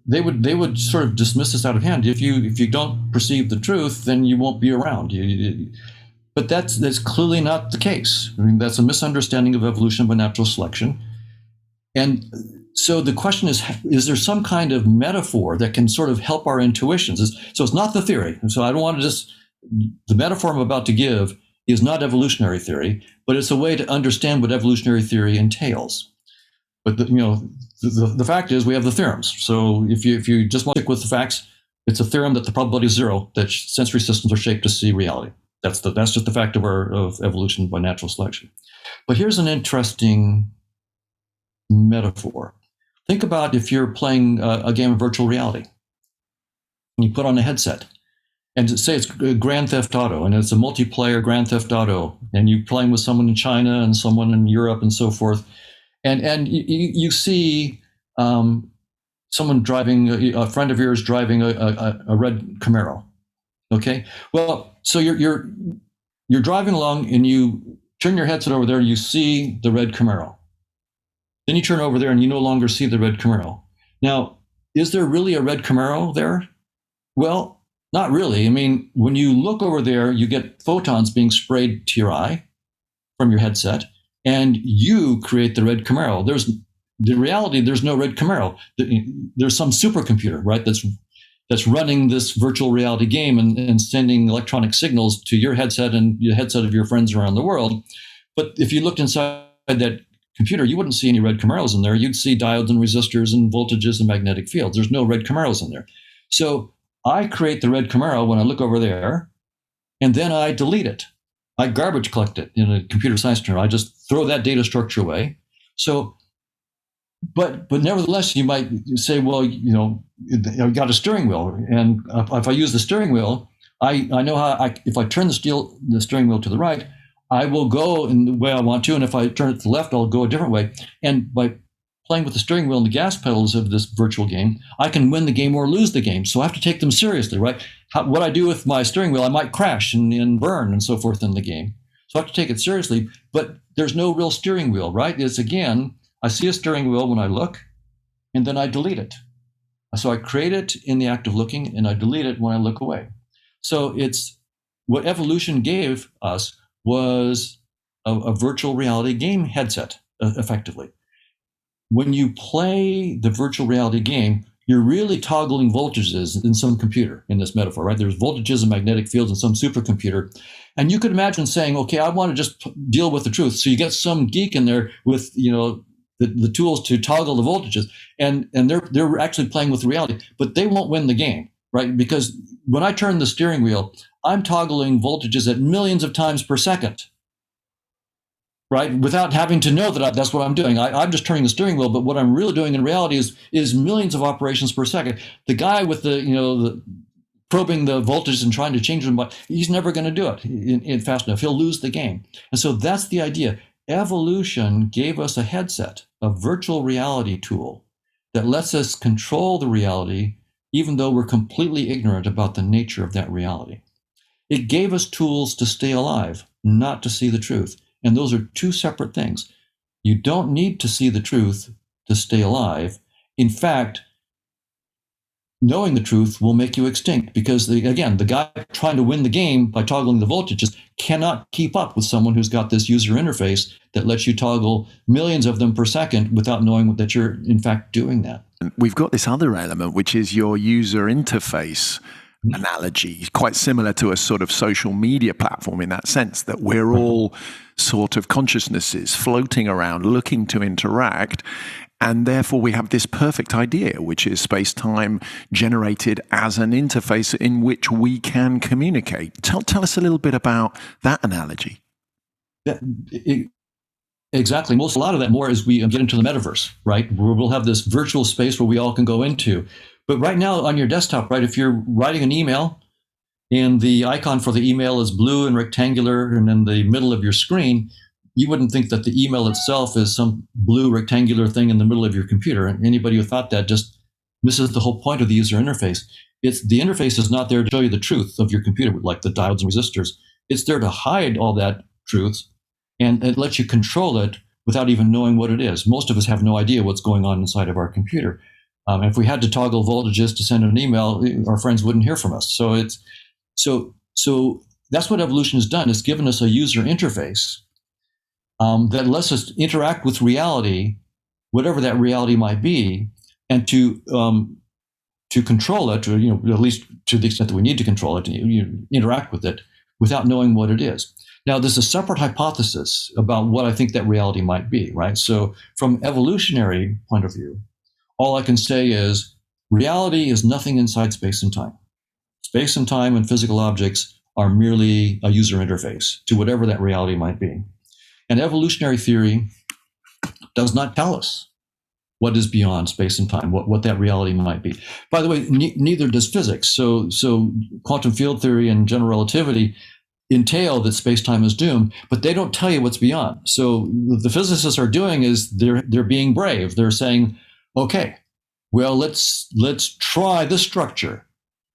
they would sort of dismiss this out of hand. If you don't perceive the truth, then you won't be around. But that's clearly not the case. I mean, that's a misunderstanding of evolution by natural selection. And So the question is there some kind of metaphor that can sort of help our intuitions? So it's not the theory. So I don't want to the metaphor I'm about to give is not evolutionary theory, but it's a way to understand what evolutionary theory entails. But the fact is we have the theorems. So if you just want to stick with the facts, it's a theorem that the probability is zero that sensory systems are shaped to see reality. That's just the fact of evolution by natural selection. But here's an interesting metaphor. Think about if you're playing a game of virtual reality. You put on a headset, and say it's Grand Theft Auto, and it's a multiplayer Grand Theft Auto, and you're playing with someone in China and someone in Europe and so forth, and you see someone driving, a friend of yours driving a red Camaro. Okay, well, so you're driving along, and you turn your headset over there, and you see the red Camaro. Then you turn over there, and you no longer see the red Camaro. Now, is there really a red Camaro there? Well, not really. I mean, when you look over there, you get photons being sprayed to your eye from your headset, and you create the red Camaro. There's no red Camaro. There's some supercomputer, right? That's running this virtual reality game and sending electronic signals to your headset and the headset of your friends around the world. But if you looked inside that computer, you wouldn't see any red Camaros in there. You'd see diodes and resistors and voltages and magnetic fields. There's no red Camaros in there. So I create the red Camaro when I look over there, and then I delete it. I garbage collect it in a computer science term. I just throw that data structure away. So, but nevertheless, you might say, well, I've got a steering wheel, and if I use the steering wheel, I know how. If I turn the steering wheel to the right, I will go in the way I want to, and if I turn it to the left, I'll go a different way. And by playing with the steering wheel and the gas pedals of this virtual game, I can win the game or lose the game. So I have to take them seriously, right? What I do with my steering wheel, I might crash and burn and so forth in the game. So I have to take it seriously, but there's no real steering wheel, right? It's again, I see a steering wheel when I look, and then I delete it. So I create it in the act of looking, and I delete it when I look away. So it's what evolution gave us was a virtual reality game headset, effectively. When you play the virtual reality game, you're really toggling voltages in some computer in this metaphor, right? There's voltages and magnetic fields in some supercomputer. And you could imagine saying, okay, I want to just deal with the truth. So you get some geek in there with, the tools to toggle the voltages, and they're actually playing with reality, but they won't win the game, right? Because when I turn the steering wheel, I'm toggling voltages at millions of times per second, right? Without having to know that that's what I'm doing. I'm just turning the steering wheel, but what I'm really doing in reality is millions of operations per second. The guy with the probing the voltages and trying to change them, but he's never going to do it in fast enough. He'll lose the game. And so that's the idea. Evolution gave us a headset, a virtual reality tool that lets us control the reality, even though we're completely ignorant about the nature of that reality. It gave us tools to stay alive, not to see the truth. And those are two separate things. You don't need to see the truth to stay alive. In fact, knowing the truth will make you extinct because, the guy trying to win the game by toggling the voltages cannot keep up with someone who's got this user interface that lets you toggle millions of them per second without knowing that you're, in fact, doing that. We've got this other element, which is your user interface analogy, quite similar to a sort of social media platform in that sense, that we're all sort of consciousnesses floating around looking to interact. And therefore, we have this perfect idea, which is space-time generated as an interface in which we can communicate. Tell us a little bit about that analogy. Exactly. A lot of that more as we get into the metaverse, right? Where we'll have this virtual space where we all can go into. But right now on your desktop, right, if you're writing an email and the icon for the email is blue and rectangular and in the middle of your screen, you wouldn't think that the email itself is some blue rectangular thing in the middle of your computer. And anybody who thought that just misses the whole point of the user interface. The interface is not there to show you the truth of your computer, like the diodes and resistors. It's there to hide all that truth, and it lets you control it without even knowing what it is. Most of us have no idea what's going on inside of our computer. And if we had to toggle voltages to send an email, our friends wouldn't hear from us. So that's what evolution has done. It's given us a user interface that lets us interact with reality whatever that reality might be, and to control it, or at least to the extent that we need to control it, interact with it without knowing what it is. Now, there's a separate hypothesis about what I think that reality might be, right? So, from evolutionary point of view, all I can say is reality is nothing inside space and time. Space and time and physical objects are merely a user interface to whatever that reality might be. And evolutionary theory does not tell us what is beyond space and time, what that reality might be. By the way, neither does physics. So quantum field theory and general relativity entail that space-time is doomed, but they don't tell you what's beyond. So what the physicists are doing is they're being brave. They're saying, okay, well, let's try this structure.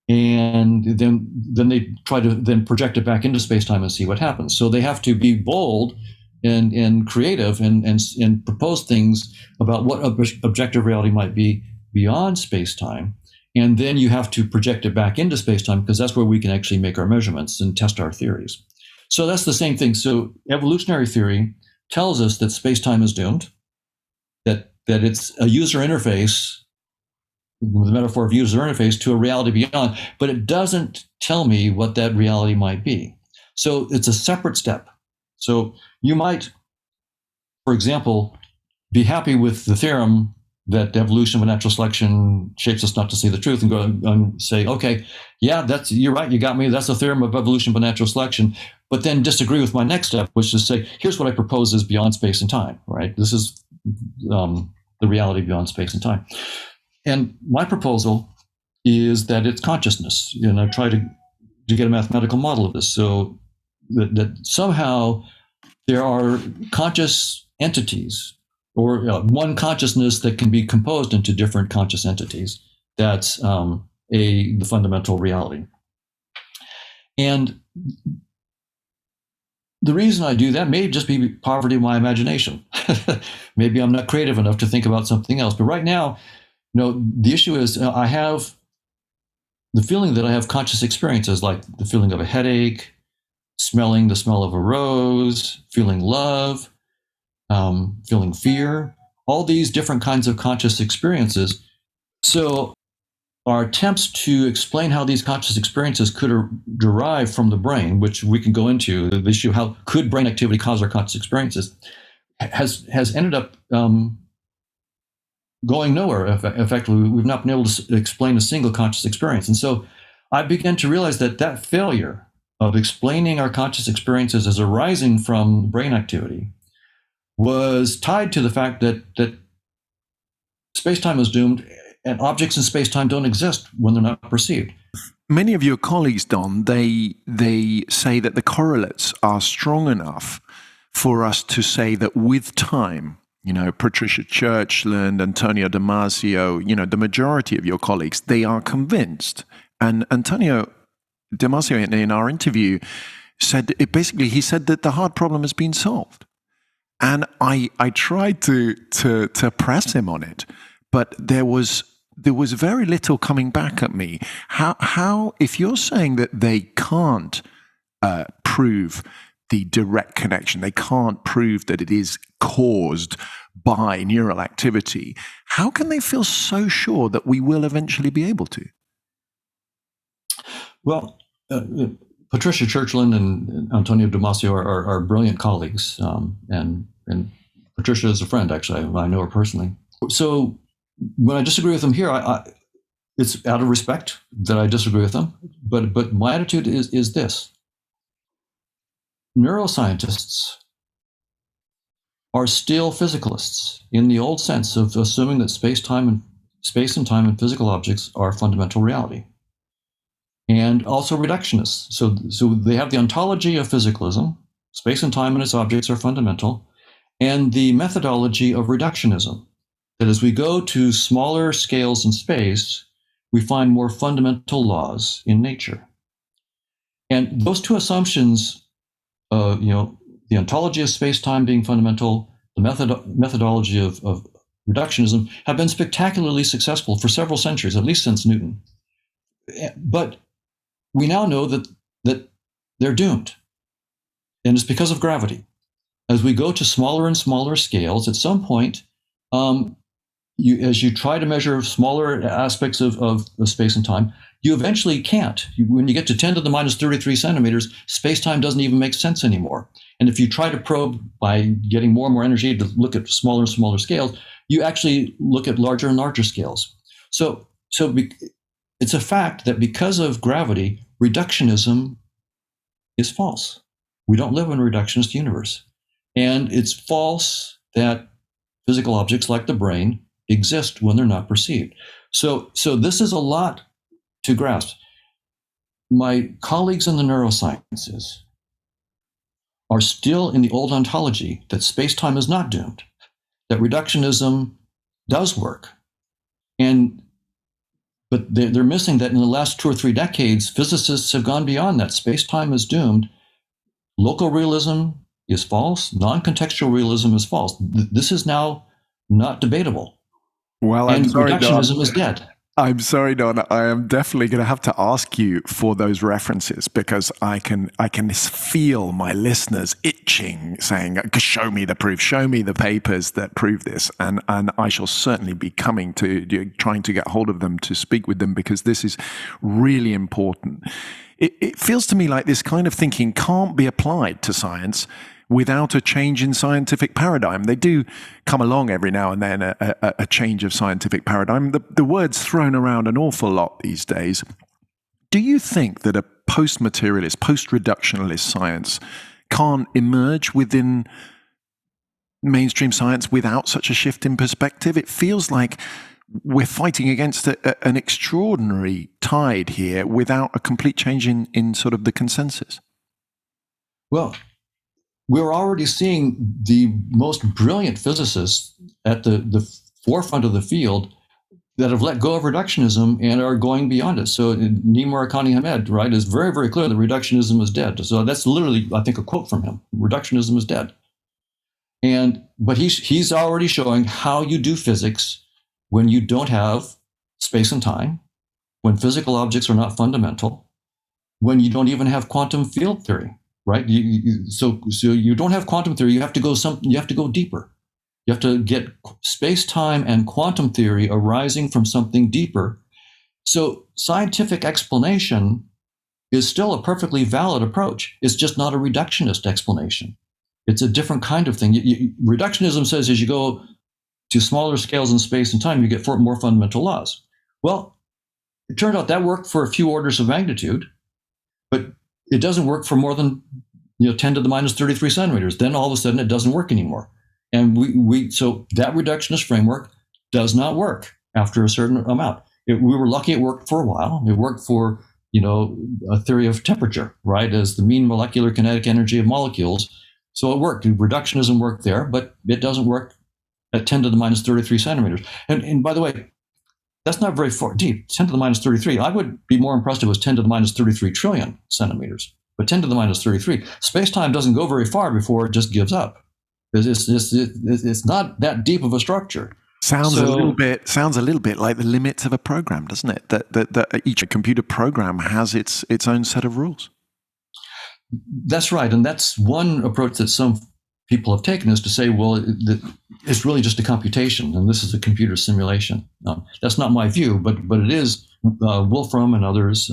And then they try to then project it back into space-time and see what happens. So they have to be bold and creative and propose things about what objective reality might be beyond space-time. And then you have to project it back into space-time, because that's where we can actually make our measurements and test our theories. So that's the same thing. So evolutionary theory tells us that space-time is doomed, that it's a user interface, the metaphor of user interface, to a reality beyond, but it doesn't tell me what that reality might be. So it's a separate step. So you might, for example, be happy with the theorem that evolution of natural selection shapes us not to see the truth, and go and say, okay, yeah, you're right, you got me. That's the theorem of evolution by natural selection. But then disagree with my next step, which is say, here's what I propose is beyond space and time, right? This is the reality beyond space and time. And my proposal is that it's consciousness. And I try to get a mathematical model of this. So that somehow there are conscious entities, or one consciousness that can be composed into different conscious entities. That's the fundamental reality. And the reason I do that may just be poverty of my imagination. Maybe I'm not creative enough to think about something else. But right now, the issue is I have the feeling that I have conscious experiences, like the feeling of a headache, smelling the smell of a rose, feeling love, feeling fear, all these different kinds of conscious experiences. So our attempts to explain how these conscious experiences could derive from the brain, which we can go into, the issue, how could brain activity cause our conscious experiences, has ended up going nowhere. Effectively, we've not been able to explain a single conscious experience. And so I began to realize that failure of explaining our conscious experiences as arising from brain activity was tied to the fact that space-time is doomed, and objects in space-time don't exist when they're not perceived. Many of your colleagues, Don, they say that the correlates are strong enough for us to say that with time, Patricia Churchland, Antonio Damasio, the majority of your colleagues, they are convinced. And Antonio Damasio, in our interview, said he said that the hard problem has been solved. And I tried to press him on it, but there was very little coming back at me. How if you're saying that they can't prove the direct connection, they can't prove that it is caused by neural activity, how can they feel so sure that we will eventually be able to? Well, Patricia Churchland and Antonio Damasio are brilliant colleagues, and Patricia is a friend, actually. I know her personally. So when I disagree with them here, it's out of respect that I disagree with them. But my attitude is this: neuroscientists are still physicalists in the old sense of assuming that space and time and physical objects are fundamental reality. And also reductionists. So they have the ontology of physicalism, space and time and its objects are fundamental, and the methodology of reductionism, that as we go to smaller scales in space, we find more fundamental laws in nature. And those two assumptions, the ontology of space-time being fundamental, the methodology of reductionism, have been spectacularly successful for several centuries, at least since Newton. But we now know that they're doomed. And it's because of gravity. As we go to smaller and smaller scales, at some point, as you try to measure smaller aspects of space and time, you eventually can't. When you get to 10 to the minus 33 centimeters, space-time doesn't even make sense anymore. And if you try to probe by getting more and more energy to look at smaller and smaller scales, you actually look at larger and larger scales. So it's a fact that because of gravity, reductionism is false. We don't live in a reductionist universe. And it's false that physical objects like the brain exist when they're not perceived. So this is a lot to grasp. My colleagues in the neurosciences are still in the old ontology that space-time is not doomed, that reductionism does work. But they're missing that in the last 2 or 3 decades, physicists have gone beyond that. Space-time is doomed. Local realism is false. Non-contextual realism is false. This is now not debatable. Well, and reductionism is dead. I'm sorry, Don. I am definitely going to have to ask you for those references because I can feel my listeners itching, saying, "Show me the proof. Show me the papers that prove this." And I shall certainly be coming to trying to get hold of them to speak with them because this is really important. It feels to me like this kind of thinking can't be applied to science without a change in scientific paradigm. They do come along every now and then, a change of scientific paradigm. The word's thrown around an awful lot these days. Do you think that a post-materialist, post-reductionalist science can't emerge within mainstream science without such a shift in perspective? It feels like we're fighting against an extraordinary tide here without a complete change in sort of the consensus. Well, we're already seeing the most brilliant physicists at the forefront of the field that have let go of reductionism and are going beyond it. So Nima Hamed, right, is very, very clear that reductionism is dead. So that's literally, I think, a quote from him. Reductionism is dead. But he's already showing how you do physics when you don't have space and time, when physical objects are not fundamental, when you don't even have quantum field theory. Right, so you don't have quantum theory. You have to go deeper. You have to get space-time and quantum theory arising from something deeper. So scientific explanation is still a perfectly valid approach. It's just not a reductionist explanation. It's a different kind of thing. Reductionism says as you go to smaller scales in space and time, you get more fundamental laws. Well, it turned out that worked for a few orders of magnitude, but it doesn't work for more than 10 to the minus 33 centimeters. Then all of a sudden it doesn't work anymore. And so that reductionist framework does not work after a certain amount. We were lucky it worked for a while. It worked for a theory of temperature, right, as the mean molecular kinetic energy of molecules. So it worked. Reductionism worked there, but it doesn't work at 10 to the minus 33 centimeters. And by the way, that's not very far deep. 10 to the minus 33. I would be more impressed if it was 10 to the minus 33 trillion centimeters. But 10 to the minus 33. Space-time doesn't go very far before it just gives up. It's not that deep of a structure. Sounds a little bit like the limits of a program, doesn't it? That each computer program has its own set of rules. That's right, and that's one approach that some people have taken, is to say, well, it's really just a computation, and this is a computer simulation. That's not my view, but it is. Wolfram and others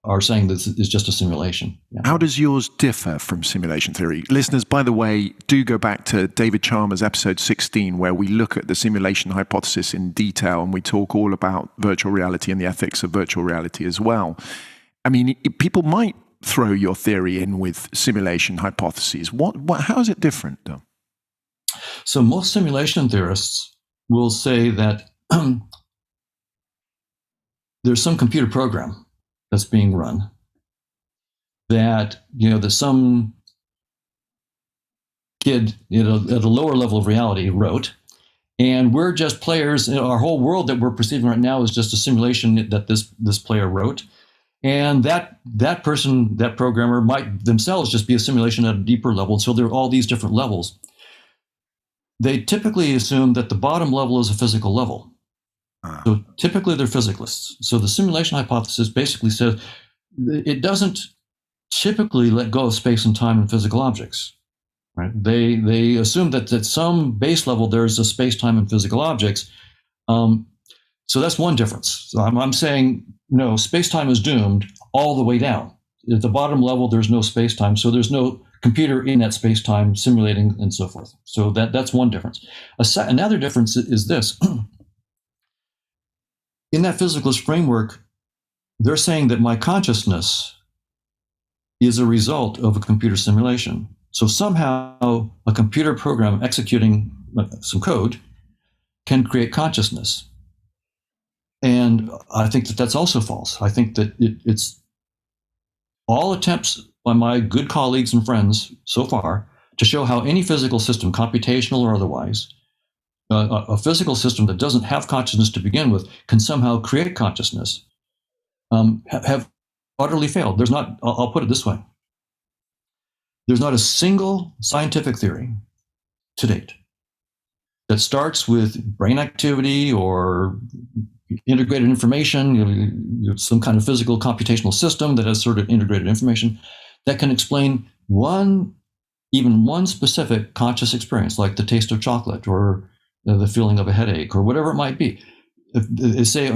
are saying this is just a simulation. Yeah. How does yours differ from simulation theory? Listeners, by the way, do go back to David Chalmers' episode 16, where we look at the simulation hypothesis in detail, and we talk all about virtual reality and the ethics of virtual reality as well. I mean, people might throw your theory in with simulation hypotheses. How is it different, though? So most simulation theorists will say that there's some computer program that's being run that some kid at a lower level of reality wrote, and we're just players. Our whole world that we're perceiving right now is just a simulation that this player wrote. And that person, that programmer, might themselves just be a simulation at a deeper level. So there are all these different levels. They typically assume that the bottom level is a physical level. So typically they're physicalists. So the simulation hypothesis basically says it doesn't typically let go of space and time and physical objects. right? They assume that at some base level there's a space-time and physical objects. So that's one difference. So I'm saying no, space-time is doomed all the way down. At the bottom level, there's no space-time, so there's no computer in that space-time simulating and so forth. So that's one difference. Another difference is this. In that physicalist framework, they're saying that my consciousness is a result of a computer simulation. So somehow a computer program executing some code can create consciousness. And I think that that's also false. I think that it's all attempts by my good colleagues and friends so far to show how any physical system, computational or otherwise, a physical system that doesn't have consciousness to begin with can somehow create consciousness, have utterly failed. There's not, I'll put it this way. There's not a single scientific theory to date that starts with brain activity or integrated information, some kind of physical computational system that has sort of integrated information that can explain even one specific conscious experience, like the taste of chocolate or the feeling of a headache or whatever it might be. If they say,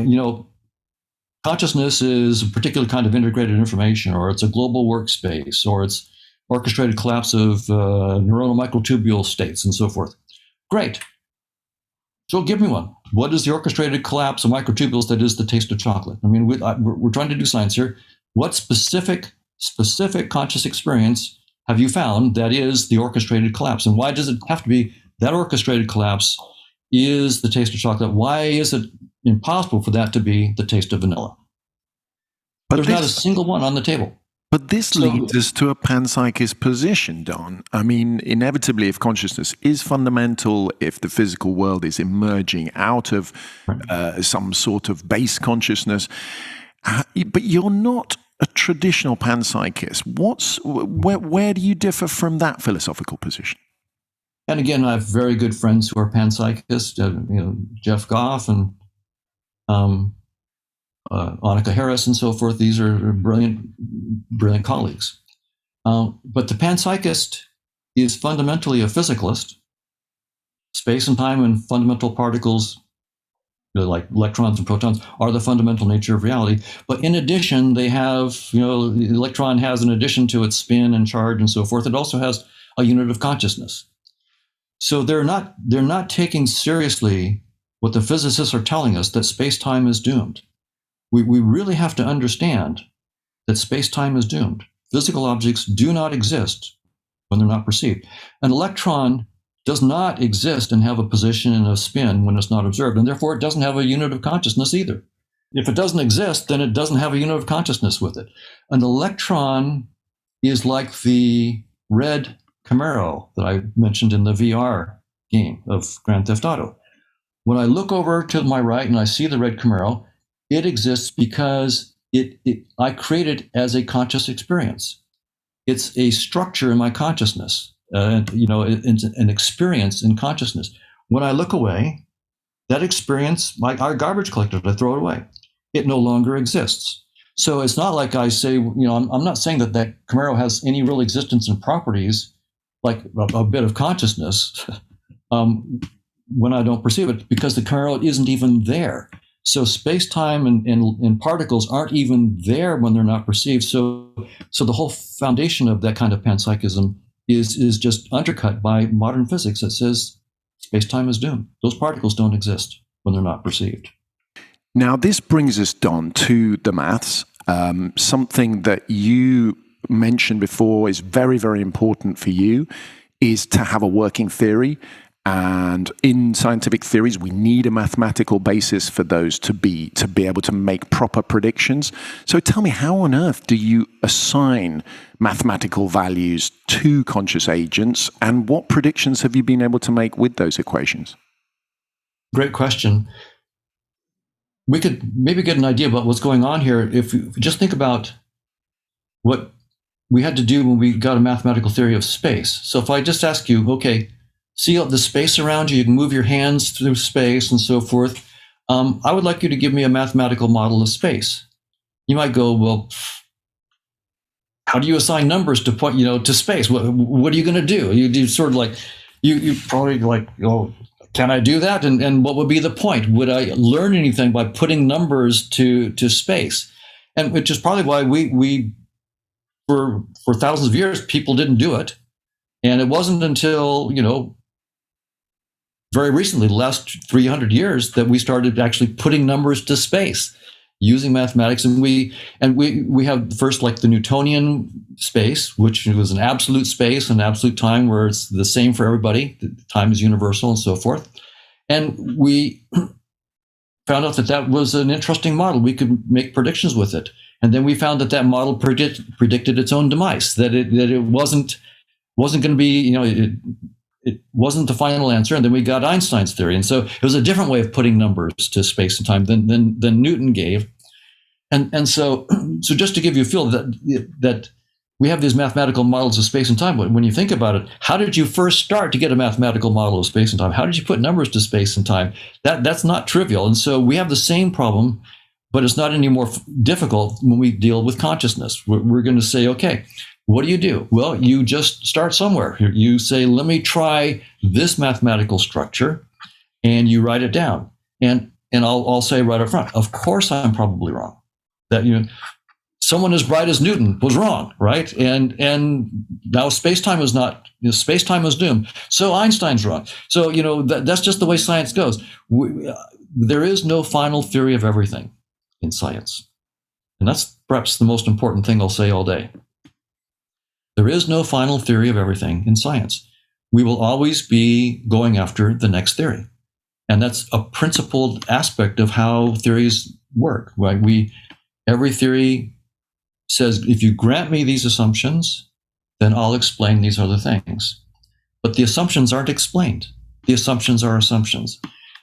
consciousness is a particular kind of integrated information, or it's a global workspace, or it's orchestrated collapse of neuronal microtubule states and so forth. Great. So give me one. What is the orchestrated collapse of microtubules that is the taste of chocolate? I mean, we're trying to do science here. What specific conscious experience have you found that is the orchestrated collapse? And why does it have to be that orchestrated collapse is the taste of chocolate? Why is it impossible for that to be the taste of vanilla? But there's not a single one on the table. But this leads us to a panpsychist position, Don. I mean, inevitably, if consciousness is fundamental, if the physical world is emerging out of some sort of base consciousness, but you're not a traditional panpsychist. Where do you differ from that philosophical position? And again, I have very good friends who are panpsychists, Jeff Goff and Annika Harris and so forth. These are brilliant colleagues. But the panpsychist is fundamentally a physicalist. Space and time and fundamental particles, like electrons and protons, are the fundamental nature of reality. But in addition, they have, the electron has, in addition to its spin and charge and so forth, it also has a unit of consciousness. So they're not taking seriously what the physicists are telling us, that space-time is doomed. We really have to understand that space-time is doomed. Physical objects do not exist when they're not perceived. An electron does not exist and have a position and a spin when it's not observed, and therefore it doesn't have a unit of consciousness either. If it doesn't exist, then it doesn't have a unit of consciousness with it. An electron is like the red Camaro that I mentioned in the VR game of Grand Theft Auto. When I look over to my right and I see the red Camaro, it exists because I create it as a conscious experience. It's a structure in my consciousness, it's an experience in consciousness. When I look away, that experience, like our garbage collector, I throw it away. It no longer exists. So it's not like I say, I'm not saying that Camaro has any real existence and properties, like a bit of consciousness, when I don't perceive it, because the Camaro isn't even there. So space-time and particles aren't even there when they're not perceived. So the whole foundation of that kind of panpsychism is just undercut by modern physics that says space-time is doomed. Those particles don't exist when they're not perceived. Now, this brings us, Don, to the maths. Something that you mentioned before is very, very important for you is to have a working theory. And in scientific theories, we need a mathematical basis for those to be able to make proper predictions. So tell me, how on earth do you assign mathematical values to conscious agents, and what predictions have you been able to make with those equations? Great question. We could maybe get an idea about what's going on here if you just think about what we had to do when we got a mathematical theory of space. So if I just ask you, okay, see the space around you, you can move your hands through space and so forth. I would like you to give me a mathematical model of space. You might go, well, how do you assign numbers to point, to space? What are you going to do? You do sort of like, you probably like, can I do that? And what would be the point? Would I learn anything by putting numbers to space? And which is probably why we for thousands of years, people didn't do it. And it wasn't until, very recently, the last 300 years, that we started actually putting numbers to space using mathematics. And we have first like the Newtonian space, which was an absolute space, an absolute time where it's the same for everybody. Time is universal and so forth. And we found out that was an interesting model. We could make predictions with it. And then we found that model predicted its own demise, that it wasn't going to be, it wasn't the final answer. And then we got Einstein's theory. And so it was a different way of putting numbers to space and time than Newton gave. And so just to give you a feel that we have these mathematical models of space and time. But when you think about it, how did you first start to get a mathematical model of space and time? How did you put numbers to space and time? That's not trivial. And so we have the same problem, but it's not any more difficult when we deal with consciousness. We're going to say, okay, what do? Well, you just start somewhere. You say, let me try this mathematical structure, and you write it down. And I'll say right up front, of course I'm probably wrong. That someone as bright as Newton was wrong, right? And now space-time is not, space-time is doomed. So Einstein's wrong. So, that's just the way science goes. There is no final theory of everything in science. And that's perhaps the most important thing I'll say all day. There is no final theory of everything in science. We will always be going after the next theory. And that's a principled aspect of how theories work, right? Every theory says, if you grant me these assumptions, then I'll explain these other things. But the assumptions aren't explained. The assumptions are assumptions.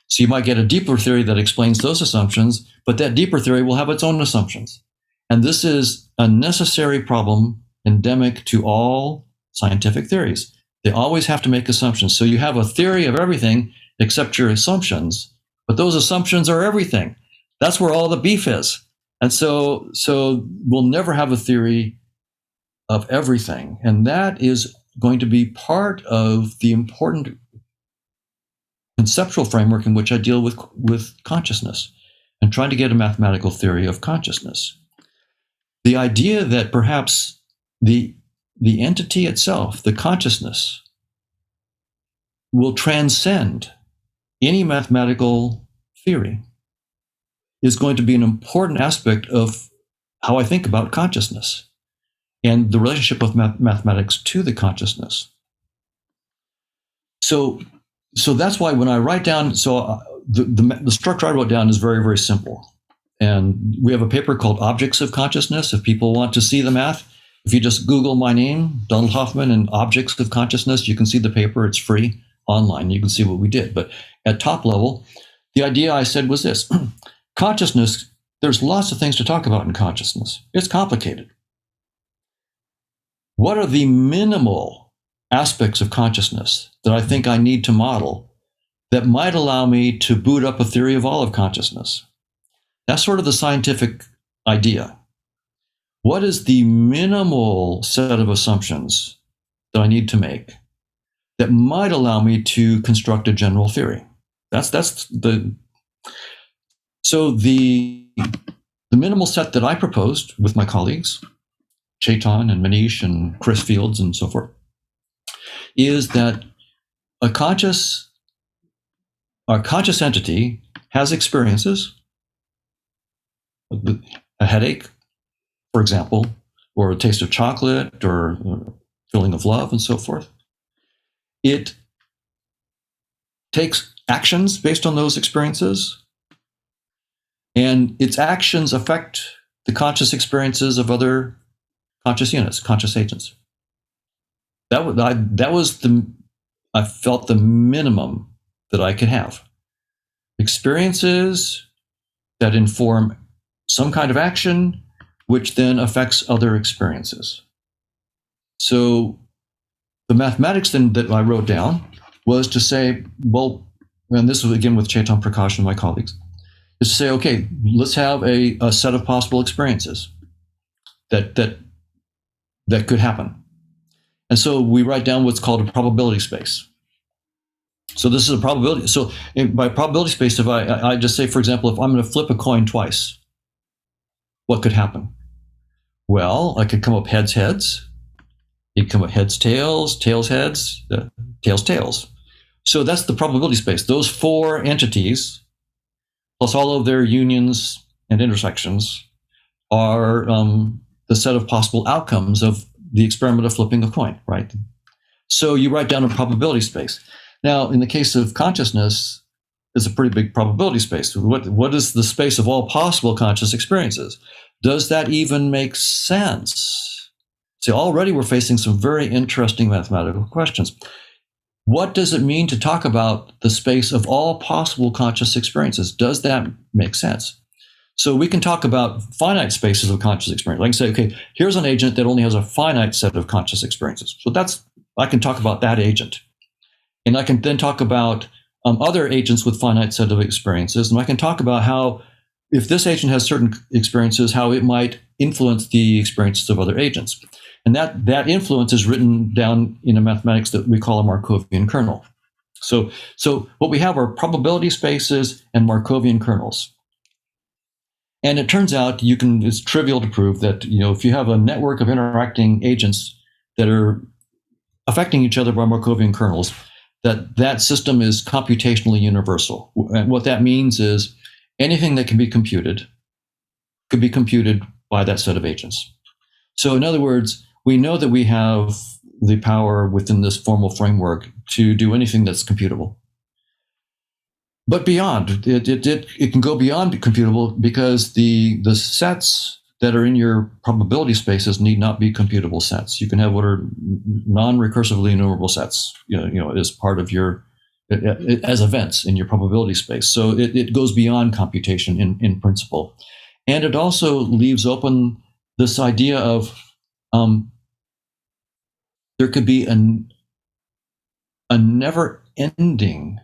So you might get a deeper theory that explains those assumptions, but that deeper theory will have its own assumptions. And this is a necessary problem endemic to all scientific theories. They always have to make assumptions. So you have a theory of everything except your assumptions, but those assumptions are everything. That's where all the beef is. And so we'll never have a theory of everything. And that is going to be part of the important conceptual framework in which I deal with consciousness and trying to get a mathematical theory of consciousness. The idea that perhaps the entity itself, the consciousness, will transcend any mathematical theory is going to be an important aspect of how I think about consciousness and the relationship of mathematics to the consciousness. So that's why when I write down, the structure I wrote down is very, very simple. And we have a paper called Objects of Consciousness. If people want to see the math, if you just Google my name, Donald Hoffman, and Objects of Consciousness, you can see the paper. It's free online. You can see what we did. But at top level, the idea I said was this. Consciousness, there's lots of things to talk about in consciousness. It's complicated. What are the minimal aspects of consciousness that I think I need to model that might allow me to boot up a theory of all of consciousness? That's sort of the scientific idea. What is the minimal set of assumptions that I need to make that might allow me to construct a general theory? So the minimal set that I proposed with my colleagues, Chetan and Manish and Chris Fields and so forth, is that a conscious entity has experiences, a headache, for example, or a taste of chocolate or feeling of love and so forth. It takes actions based on those experiences, and its actions affect the conscious experiences of other conscious units, conscious agents. I felt the minimum that I could have. Experiences that inform some kind of action, which then affects other experiences. So the mathematics then that I wrote down was to say, well, and this was again with Chetan Prakash and my colleagues, is to say, okay, let's have a set of possible experiences that that could happen. And so we write down what's called a probability space. So this is a probability. So by probability space, if I just say, for example, if I'm going to flip a coin twice, what could happen? Well, I could come up heads, heads. It could come up heads, tails, tails, heads, tails, tails. So that's the probability space. Those four entities, plus all of their unions and intersections, are the set of possible outcomes of the experiment of flipping a coin, right? So you write down a probability space. Now, in the case of consciousness, it's a pretty big probability space. What is the space of all possible conscious experiences? Does that even make sense? See, already we're facing some very interesting mathematical questions. What does it mean to talk about the space of all possible conscious experiences? Does that make sense? So we can talk about finite spaces of conscious experience. I can say, okay, here's an agent that only has a finite set of conscious experiences. So I can talk about that agent. And I can then talk about other agents with finite set of experiences. And I can talk about how, if this agent has certain experiences, how it might influence the experiences of other agents. And that influence is written down in a mathematics that we call a Markovian kernel. So what we have are probability spaces and Markovian kernels. And it turns out it's trivial to prove that, if you have a network of interacting agents that are affecting each other by Markovian kernels, that system is computationally universal. And what that means is anything that can be computed could be computed by that set of agents. So in other words, we know that we have the power within this formal framework to do anything that's computable. But beyond, it can go beyond computable, because the sets that are in your probability spaces need not be computable sets. You can have what are non-recursively enumerable sets, as part of as events in your probability space. So it goes beyond computation in principle. And it also leaves open this idea of there could be a never-ending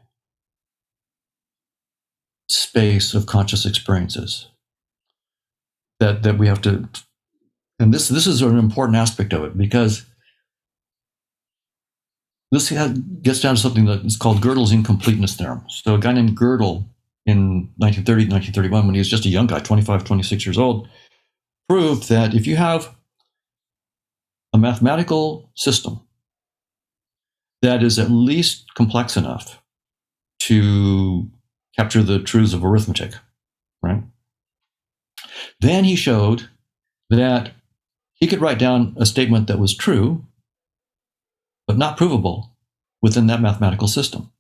space of conscious experiences that we have to, and this is an important aspect of it, because this gets down to something that is called Gödel's incompleteness theorem. So a guy named Gödel in 1930, 1931, when he was just a young guy, 25, 26 years old, proved that if you have a mathematical system that is at least complex enough to capture the truths of arithmetic, right? Then he showed that he could write down a statement that was true, but not provable within that mathematical system.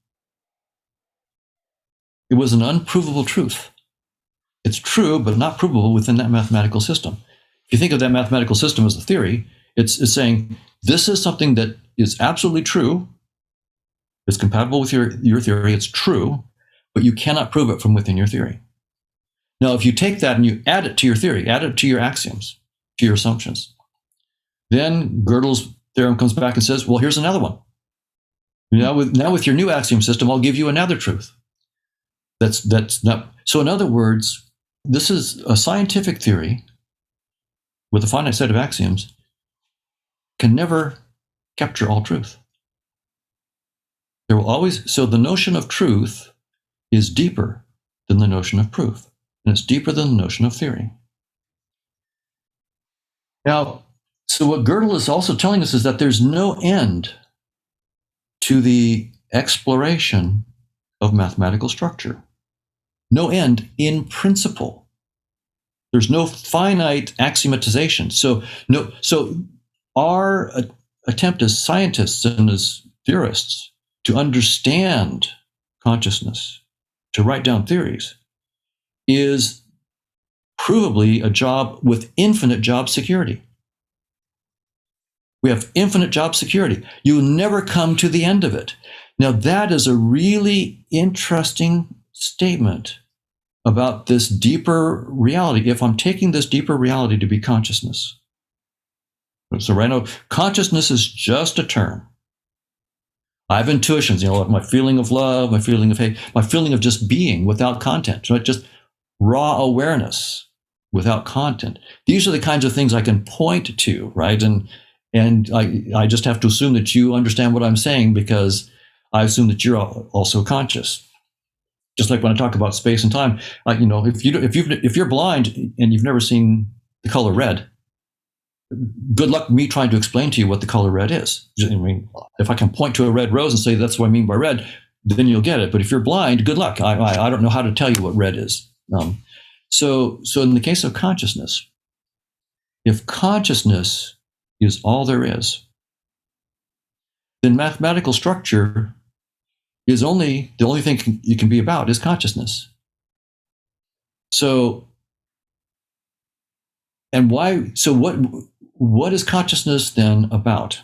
It was an unprovable truth. It's true, but not provable within that mathematical system. If you think of that mathematical system as a theory, it's saying this is something that is absolutely true. It's compatible with your theory. It's true, but you cannot prove it from within your theory. Now, if you take that and you add it to your theory, add it to your axioms, to your assumptions, then Gödel's theorem comes back and says, well, here's another one. Now with your new axiom system, I'll give you another truth. That's not. So in other words, this is a scientific theory with a finite set of axioms can never capture all truth. There will always, so the notion of truth is deeper than the notion of proof. And it's deeper than the notion of theory. Now, so what Gödel is also telling us is that there's no end to the exploration of mathematical structure. No end in principle. There's no finite axiomatization. So our attempt as scientists and as theorists to understand consciousness, to write down theories, is provably a job with infinite job security. We have infinite job security. You never come to the end of it. Now, that is a really interesting statement about this deeper reality. If I'm taking this deeper reality to be consciousness. So right now, consciousness is just a term. I have intuitions, my feeling of love, my feeling of hate, my feeling of just being without content, right? Just raw awareness without content. These are the kinds of things I can point to, right? And And I just have to assume that you understand what I'm saying because I assume that you're also conscious. Just like when I talk about space and time, if you're blind and you've never seen the color red, good luck me trying to explain to you what the color red is. I mean, if I can point to a red rose and say that's what I mean by red, then you'll get it. But if you're blind, good luck. I don't know how to tell you what red is. So in the case of consciousness, if consciousness is all there is, then mathematical structure is the only thing it can be about is consciousness. So, and why? So what is consciousness then about?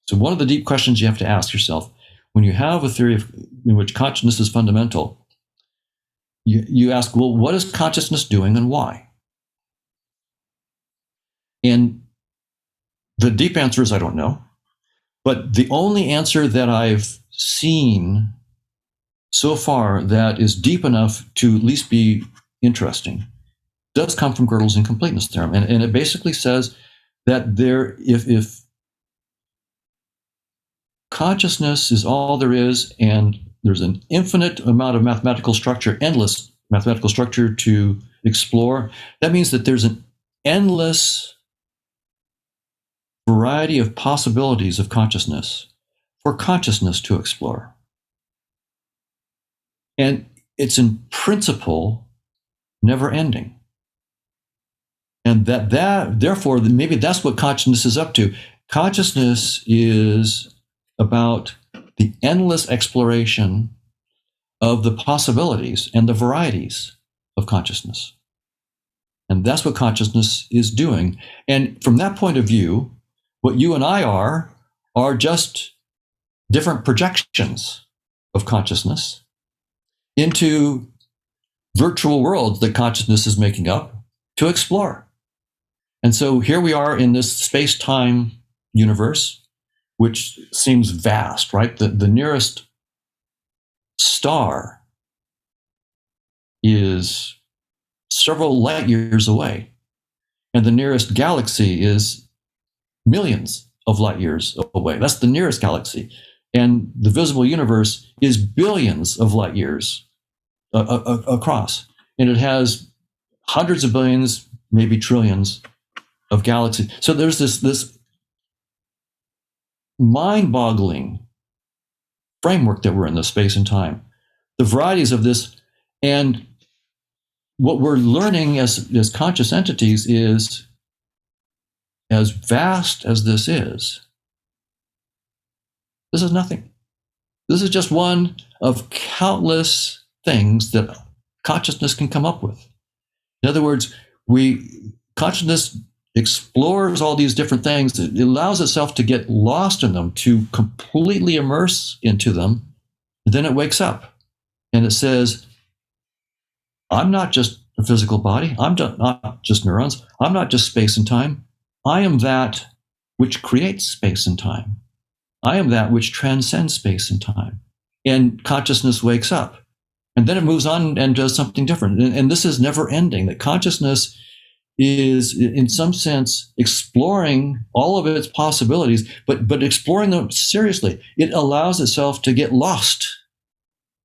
So one of the deep questions you have to ask yourself when you have a theory in which consciousness is fundamental, you ask, well, what is consciousness doing and why? And the deep answer is I don't know. But the only answer that I've seen so far that is deep enough to at least be interesting does come from Gödel's incompleteness theorem. And it basically says that if consciousness is all there is and there's an infinite amount of mathematical structure, endless mathematical structure to explore, that means that there's an endless variety of possibilities of consciousness for consciousness to explore. And it's in principle never ending. And therefore, maybe that's what consciousness is up to. Consciousness is about the endless exploration of the possibilities and the varieties of consciousness. And that's what consciousness is doing. And from that point of view, what you and I are just different projections of consciousness into virtual worlds that consciousness is making up to explore. And so here we are in this space-time universe, which seems vast, right? The nearest star is several light years away, and the nearest galaxy is millions of light years away. That's the nearest galaxy. And the visible universe is billions of light years across. And it has hundreds of billions, maybe trillions of galaxies. So there's this mind-boggling framework that we're in, the space and time. The varieties of this, and what we're learning as conscious entities is, as vast as this is nothing. This is just one of countless things that consciousness can come up with. In other words, consciousness explores all these different things. It allows itself to get lost in them, to completely immerse into them. And then it wakes up and it says, I'm not just a physical body. I'm not just neurons. I'm not just space and time. I am that which creates space and time. I am that which transcends space and time. And consciousness wakes up. And then it moves on and does something different. And this is never ending, that consciousness is, in some sense, exploring all of its possibilities, but exploring them seriously. It allows itself to get lost,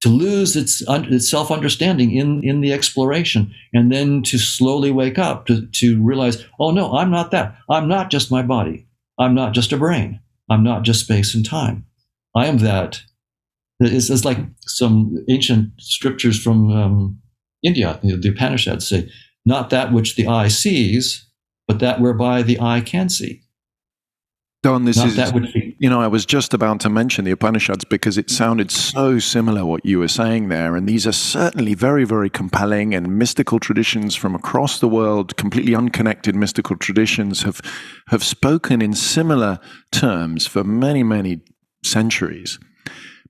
to lose its self-understanding in the exploration, and then to slowly wake up, to realize, oh no, I'm not that. I'm not just my body. I'm not just a brain. I'm not just space and time. I am that. It's like some ancient scriptures from India, the Upanishads say, not that which the eye sees, but that whereby the eye can see. Don, I was just about to mention the Upanishads because it sounded so similar what you were saying there. And these are certainly very, very compelling, and mystical traditions from across the world, completely unconnected mystical traditions have spoken in similar terms for many, many centuries.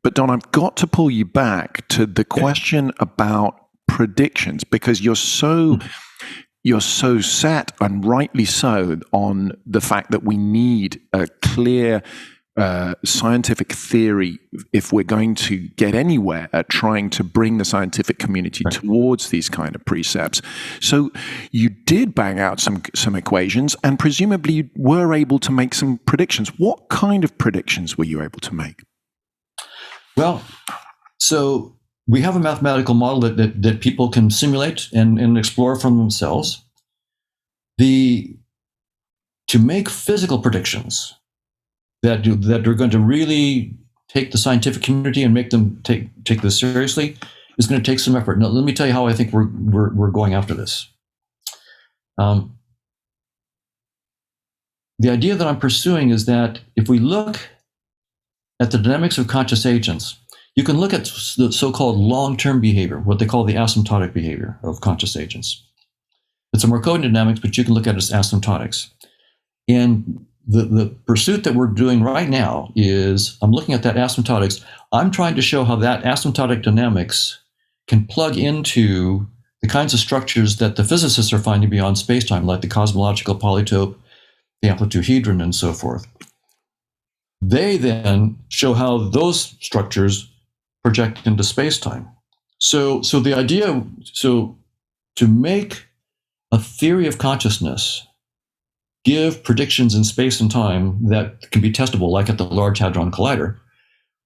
But Don, I've got to pull you back to the question about predictions, because you're so set, and rightly so, on the fact that we need a clear scientific theory, if we're going to get anywhere at trying to bring the scientific community towards these kind of precepts. So you did bang out some equations, and presumably you were able to make some predictions. What kind of predictions were you able to make? Well, so we have a mathematical model that people can simulate and explore from themselves. To make physical predictions that are going to really take the scientific community and make them take this seriously is going to take some effort. Now, let me tell you how I think we're going after this. The idea that I'm pursuing is that if we look at the dynamics of conscious agents, you can look at the so-called long-term behavior, what they call the asymptotic behavior of conscious agents. It's a Markovian dynamics, but you can look at it as asymptotics. And the pursuit that we're doing right now is I'm looking at that asymptotics. I'm trying to show how that asymptotic dynamics can plug into the kinds of structures that the physicists are finding beyond spacetime, like the cosmological polytope, the amplitude-hedron, and so forth. They then show how those structures project into spacetime. So the idea, to make a theory of consciousness give predictions in space and time that can be testable, like at the Large Hadron Collider,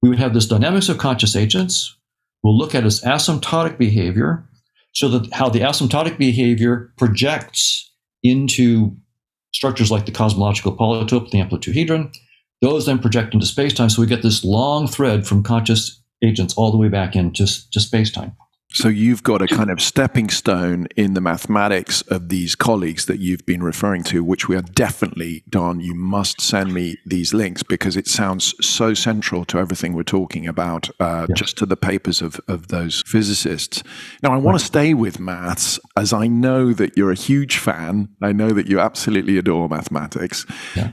we would have this dynamics of conscious agents. We'll look at its asymptotic behavior, so that how the asymptotic behavior projects into structures like the cosmological polytope, the amplitude-hedron. Those then project into spacetime, so we get this long thread from conscious agents all the way back into spacetime. So you've got a kind of stepping stone in the mathematics of these colleagues that you've been referring to, which we are definitely, Don, you must send me these links because it sounds so central to everything we're talking about, just to the papers of those physicists. Now, I want to stay with maths, as I know that you're a huge fan. I know that you absolutely adore mathematics. Yeah.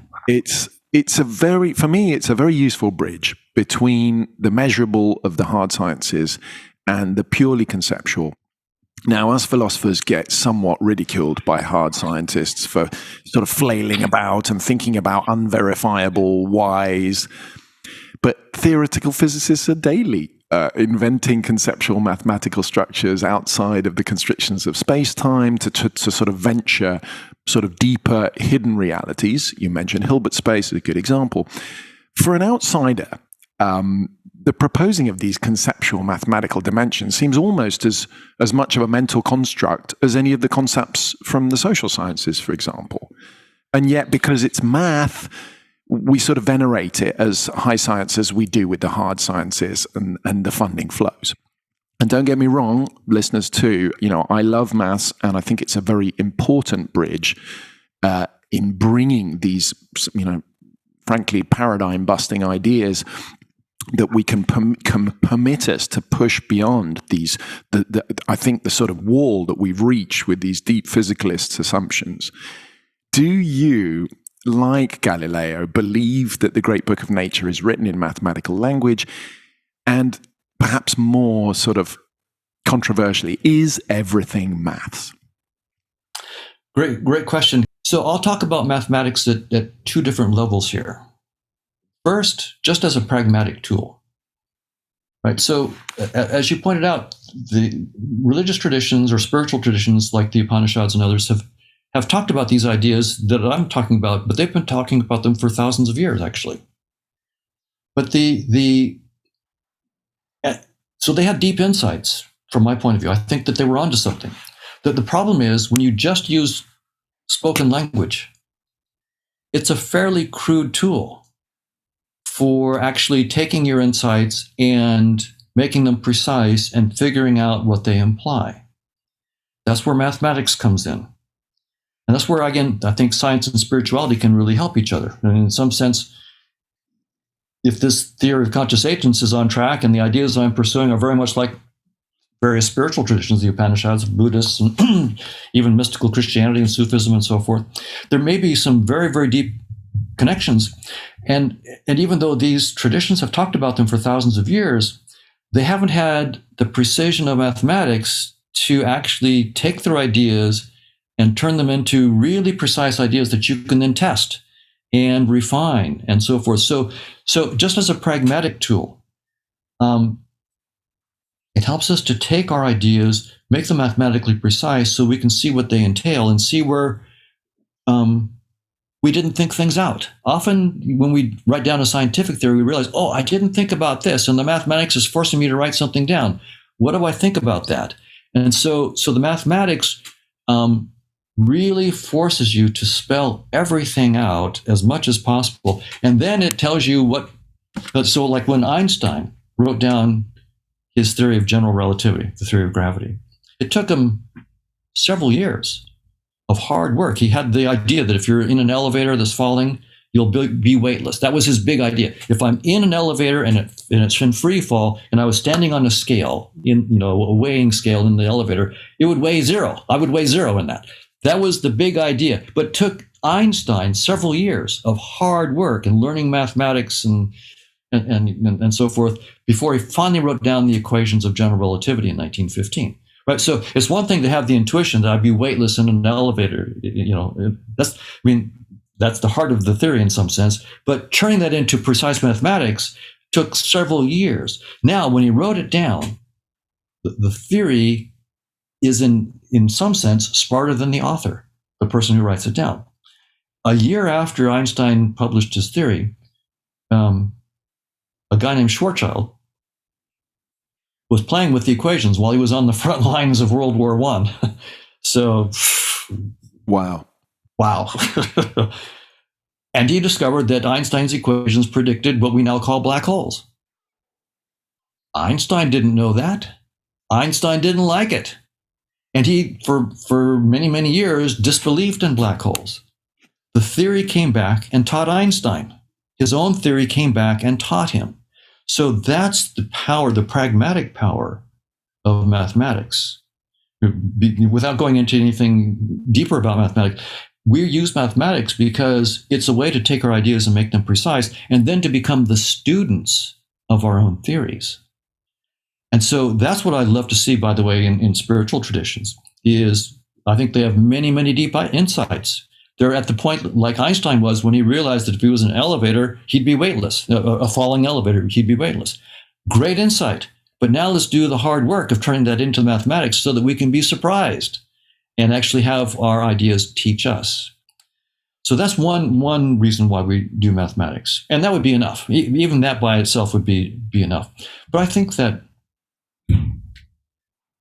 For me, it's a very useful bridge between the measurable of the hard sciences and the purely conceptual. Now, us philosophers get somewhat ridiculed by hard scientists for sort of flailing about and thinking about unverifiable whys. But theoretical physicists are daily inventing conceptual mathematical structures outside of the constrictions of space-time to sort of venture sort of deeper hidden realities. You mentioned Hilbert space is a good example. For an outsider, the proposing of these conceptual mathematical dimensions seems almost as much of a mental construct as any of the concepts from the social sciences, for example. And yet, because it's math, we sort of venerate it as high science as we do with the hard sciences and the funding flows. And don't get me wrong, listeners too, I love maths, and I think it's a very important bridge in bringing these, frankly, paradigm-busting ideas that we can permit us to push beyond these, I think, the sort of wall that we've reached with these deep physicalists' assumptions. Do you, like Galileo, believe that the Great Book of Nature is written in mathematical language? And perhaps more sort of controversially, is everything maths? Great question. So I'll talk about mathematics at two different levels here. First, just as a pragmatic tool, right? So as you pointed out, the religious traditions or spiritual traditions like the Upanishads and others have talked about these ideas that I'm talking about, but they've been talking about them for thousands of years, actually. But so they had deep insights from my point of view. I think that they were onto something. The problem is when you just use spoken language, it's a fairly crude tool for actually taking your insights and making them precise and figuring out what they imply. That's where mathematics comes in. And that's where, again, I think science and spirituality can really help each other. And in some sense, if this theory of conscious agents is on track and the ideas I'm pursuing are very much like various spiritual traditions, the Upanishads, Buddhists, and even mystical Christianity and Sufism and so forth, there may be some very, very deep connections. And even though these traditions have talked about them for thousands of years, they haven't had the precision of mathematics to actually take their ideas and turn them into really precise ideas that you can then test and refine and so forth. So just as a pragmatic tool, it helps us to take our ideas, make them mathematically precise so we can see what they entail and see where we didn't think things out. Often when we write down a scientific theory, we realize, oh, I didn't think about this, and the mathematics is forcing me to write something down. What do I think about that? And so the mathematics really forces you to spell everything out as much as possible. And then it tells you what, so like when Einstein wrote down his theory of general relativity, the theory of gravity, it took him several years of hard work. He had the idea that if you're in an elevator that's falling, you'll be weightless. That was his big idea. If I'm in an elevator and it's in free fall, and I was standing on a scale, a weighing scale in the elevator, it would weigh zero. I would weigh zero in that. That was the big idea. But it took Einstein several years of hard work and learning mathematics and so forth before he finally wrote down the equations of general relativity in 1915. Right, so it's one thing to have the intuition that I'd be weightless in an elevator. That's the heart of the theory in some sense. But turning that into precise mathematics took several years. Now, when he wrote it down, the theory is in some sense smarter than the author, the person who writes it down. A year after Einstein published his theory, a guy named Schwarzschild was playing with the equations while he was on the front lines of World War I. So, wow. And he discovered that Einstein's equations predicted what we now call black holes. Einstein didn't know that. Einstein didn't like it. And he, for many, many years, disbelieved in black holes. The theory came back and taught Einstein. His own theory came back and taught him. So that's the power, the pragmatic power of mathematics. Without going into anything deeper about mathematics, we use mathematics because it's a way to take our ideas and make them precise, and then to become the students of our own theories. And so that's what I love to see, by the way, in spiritual traditions, is I think they have many, many deep insights. They're at the point like Einstein was when he realized that if he was in an elevator, he'd be weightless. A falling elevator, he'd be weightless. Great insight. But now let's do the hard work of turning that into mathematics so that we can be surprised and actually have our ideas teach us. So that's one reason why we do mathematics. And that would be enough. Even that by itself would be enough. But I think that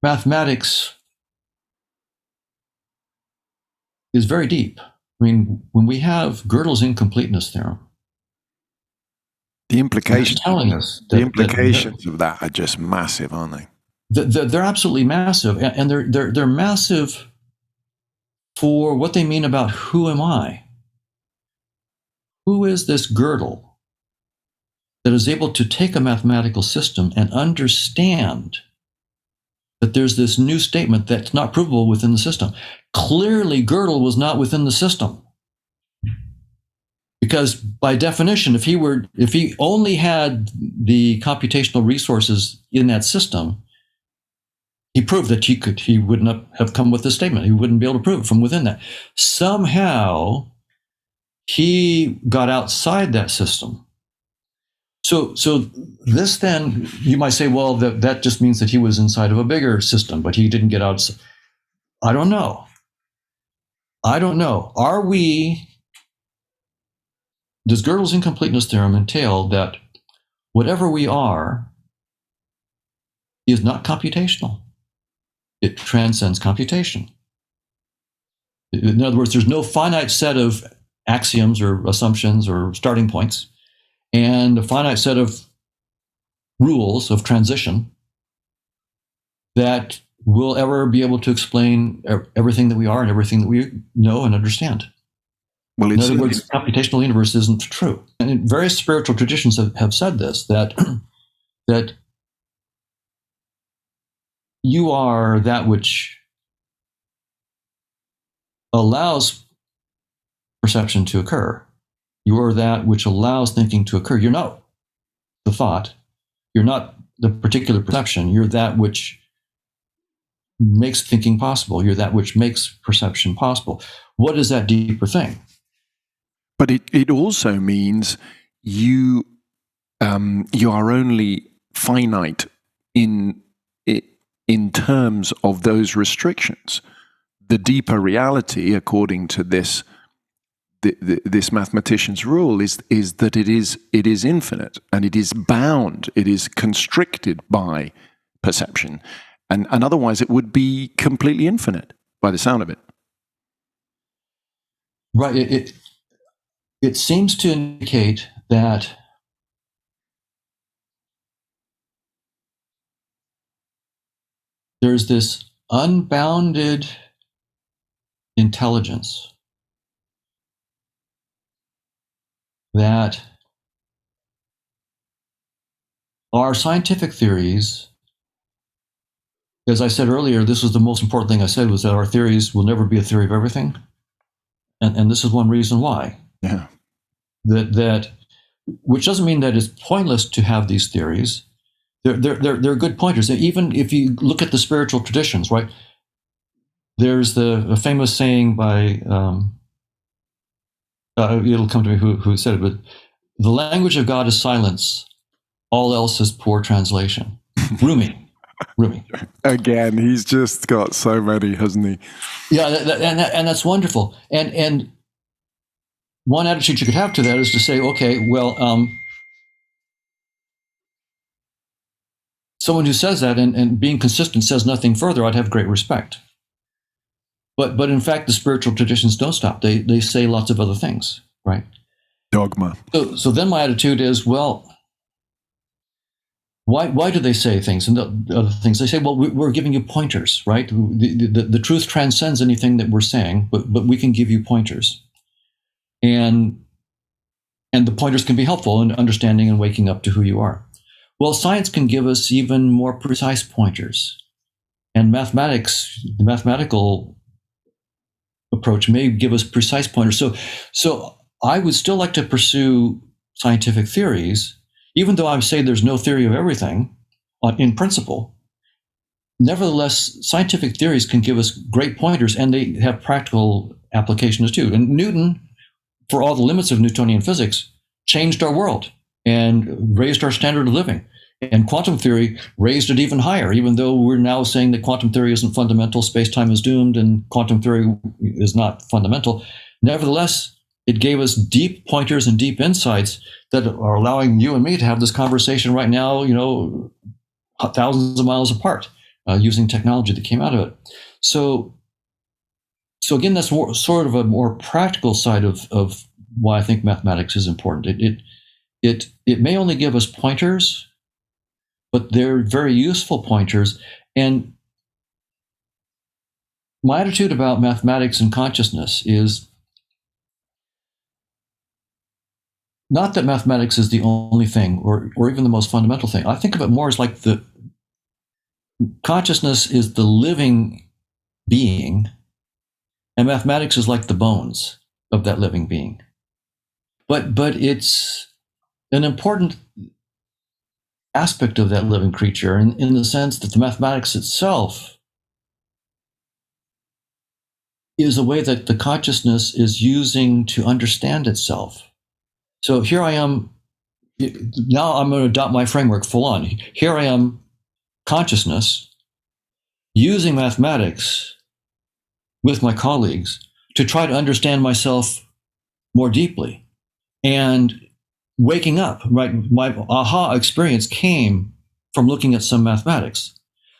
mathematics is very deep. I mean, when we have Gödel's incompleteness theorem, the implications telling us of that are just massive, aren't they? They're absolutely massive, and they're massive for what they mean about who am I? Who is this Gödel that is able to take a mathematical system and understand that there's this new statement that's not provable within the system? Clearly, Gödel was not within the system. Because by definition, if he only had the computational resources in that system, he proved that he wouldn't have come with this statement. He wouldn't be able to prove it from within that. Somehow, he got outside that system. So this then, you might say, well, that just means that he was inside of a bigger system, but he didn't get out. I don't know. Does Gödel's incompleteness theorem entail that whatever we are is not computational? It transcends computation. In other words, there's no finite set of axioms or assumptions or starting points and a finite set of rules of transition that will ever be able to explain everything that we are and everything that we know and understand. Well, in other words, the computational universe isn't true. And various spiritual traditions have said this, that you are that which allows perception to occur. You are that which allows thinking to occur. You're not the thought. You're not the particular perception. You're that which makes thinking possible. You're that which makes perception possible. What is that deeper thing? But it also means you are only finite in terms of those restrictions. The deeper reality, according to this mathematician's rule, is that it is infinite, and it is bound, it is constricted by perception, and otherwise it would be completely infinite by the sound of it. Right. It seems to indicate that there's this unbounded intelligence that our scientific theories, as I said earlier, this was the most important thing I said, was that our theories will never be a theory of everything. And this is one reason why. Yeah. That which doesn't mean that it's pointless to have these theories. They're good pointers. Even if you look at the spiritual traditions, right? There's a famous saying by, it'll come to me who said it, but the language of God is silence. All else is poor translation. Rumi. Again, he's just got so many, hasn't he? Yeah, and that's wonderful. And one attitude you could have to that is to say, okay, well, someone who says that and being consistent says nothing further, I'd have great respect. But in fact, the spiritual traditions don't stop. They say lots of other things, right? Dogma. So then my attitude is, well, why do they say things and the other things? They say, well, we're giving you pointers, right? The truth transcends anything that we're saying, but we can give you pointers. And the pointers can be helpful in understanding and waking up to who you are. Well, science can give us even more precise pointers. And mathematics, the mathematical approach may give us precise pointers. So I would still like to pursue scientific theories, even though I say there's no theory of everything in principle. Nevertheless, scientific theories can give us great pointers, and they have practical applications too. And Newton, for all the limits of Newtonian physics, changed our world and raised our standard of living. And quantum theory raised it even higher, even though we're now saying that quantum theory isn't fundamental, space-time is doomed, and quantum theory is not fundamental. Nevertheless, it gave us deep pointers and deep insights that are allowing you and me to have this conversation right now, thousands of miles apart, using technology that came out of it. So again, that's sort of a more practical side of why I think mathematics is important. It may only give us pointers, but they're very useful pointers. And my attitude about mathematics and consciousness is not that mathematics is the only thing or even the most fundamental thing. I think of it more as like the consciousness is the living being, and mathematics is like the bones of that living being. But it's an important aspect of that living creature in the sense that the mathematics itself is a way that the consciousness is using to understand itself. So here I am, now I'm going to adopt my framework full on. Here I am, consciousness, using mathematics with my colleagues to try to understand myself more deeply. And waking up, right? My aha experience came from looking at some mathematics.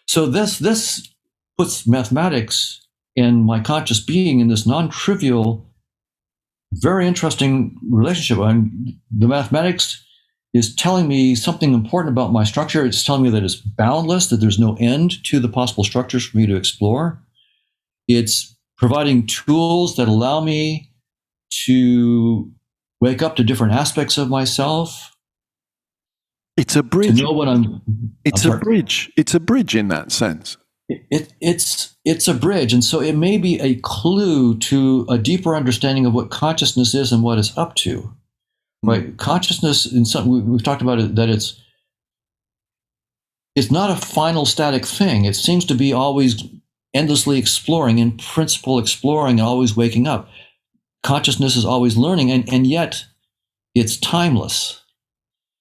So this puts mathematics and my conscious being in this non-trivial, very interesting relationship. The mathematics is telling me something important about my structure. It's telling me that it's boundless, that there's no end to the possible structures for me to explore. It's providing tools that allow me to wake up to different aspects of myself. It's a bridge. To know what It's a bridge. It's a bridge in that sense. It's a bridge, and so it may be a clue to a deeper understanding of what consciousness is and what it's up to. Right? Consciousness, in some we've talked about it, that it's not a final static thing. It seems to be always endlessly exploring, in principle exploring, and always waking up. consciousness is always learning, and yet it's timeless.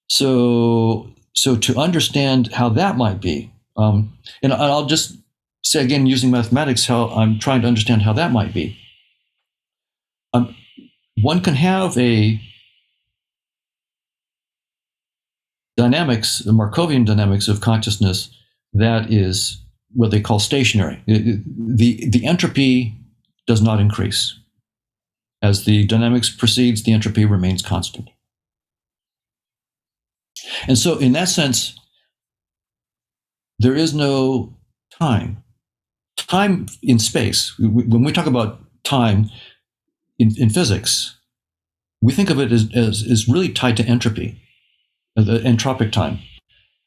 So to understand how that might be, and I'll just say again, using mathematics, how I'm trying to understand how that might be. One can have a Markovian dynamics of consciousness that is what they call stationary. The entropy does not increase. As the dynamics proceeds, the entropy remains constant. And so in that sense, there is no time. Time in space, when we talk about time in physics, we think of it as really tied to entropy, the entropic time.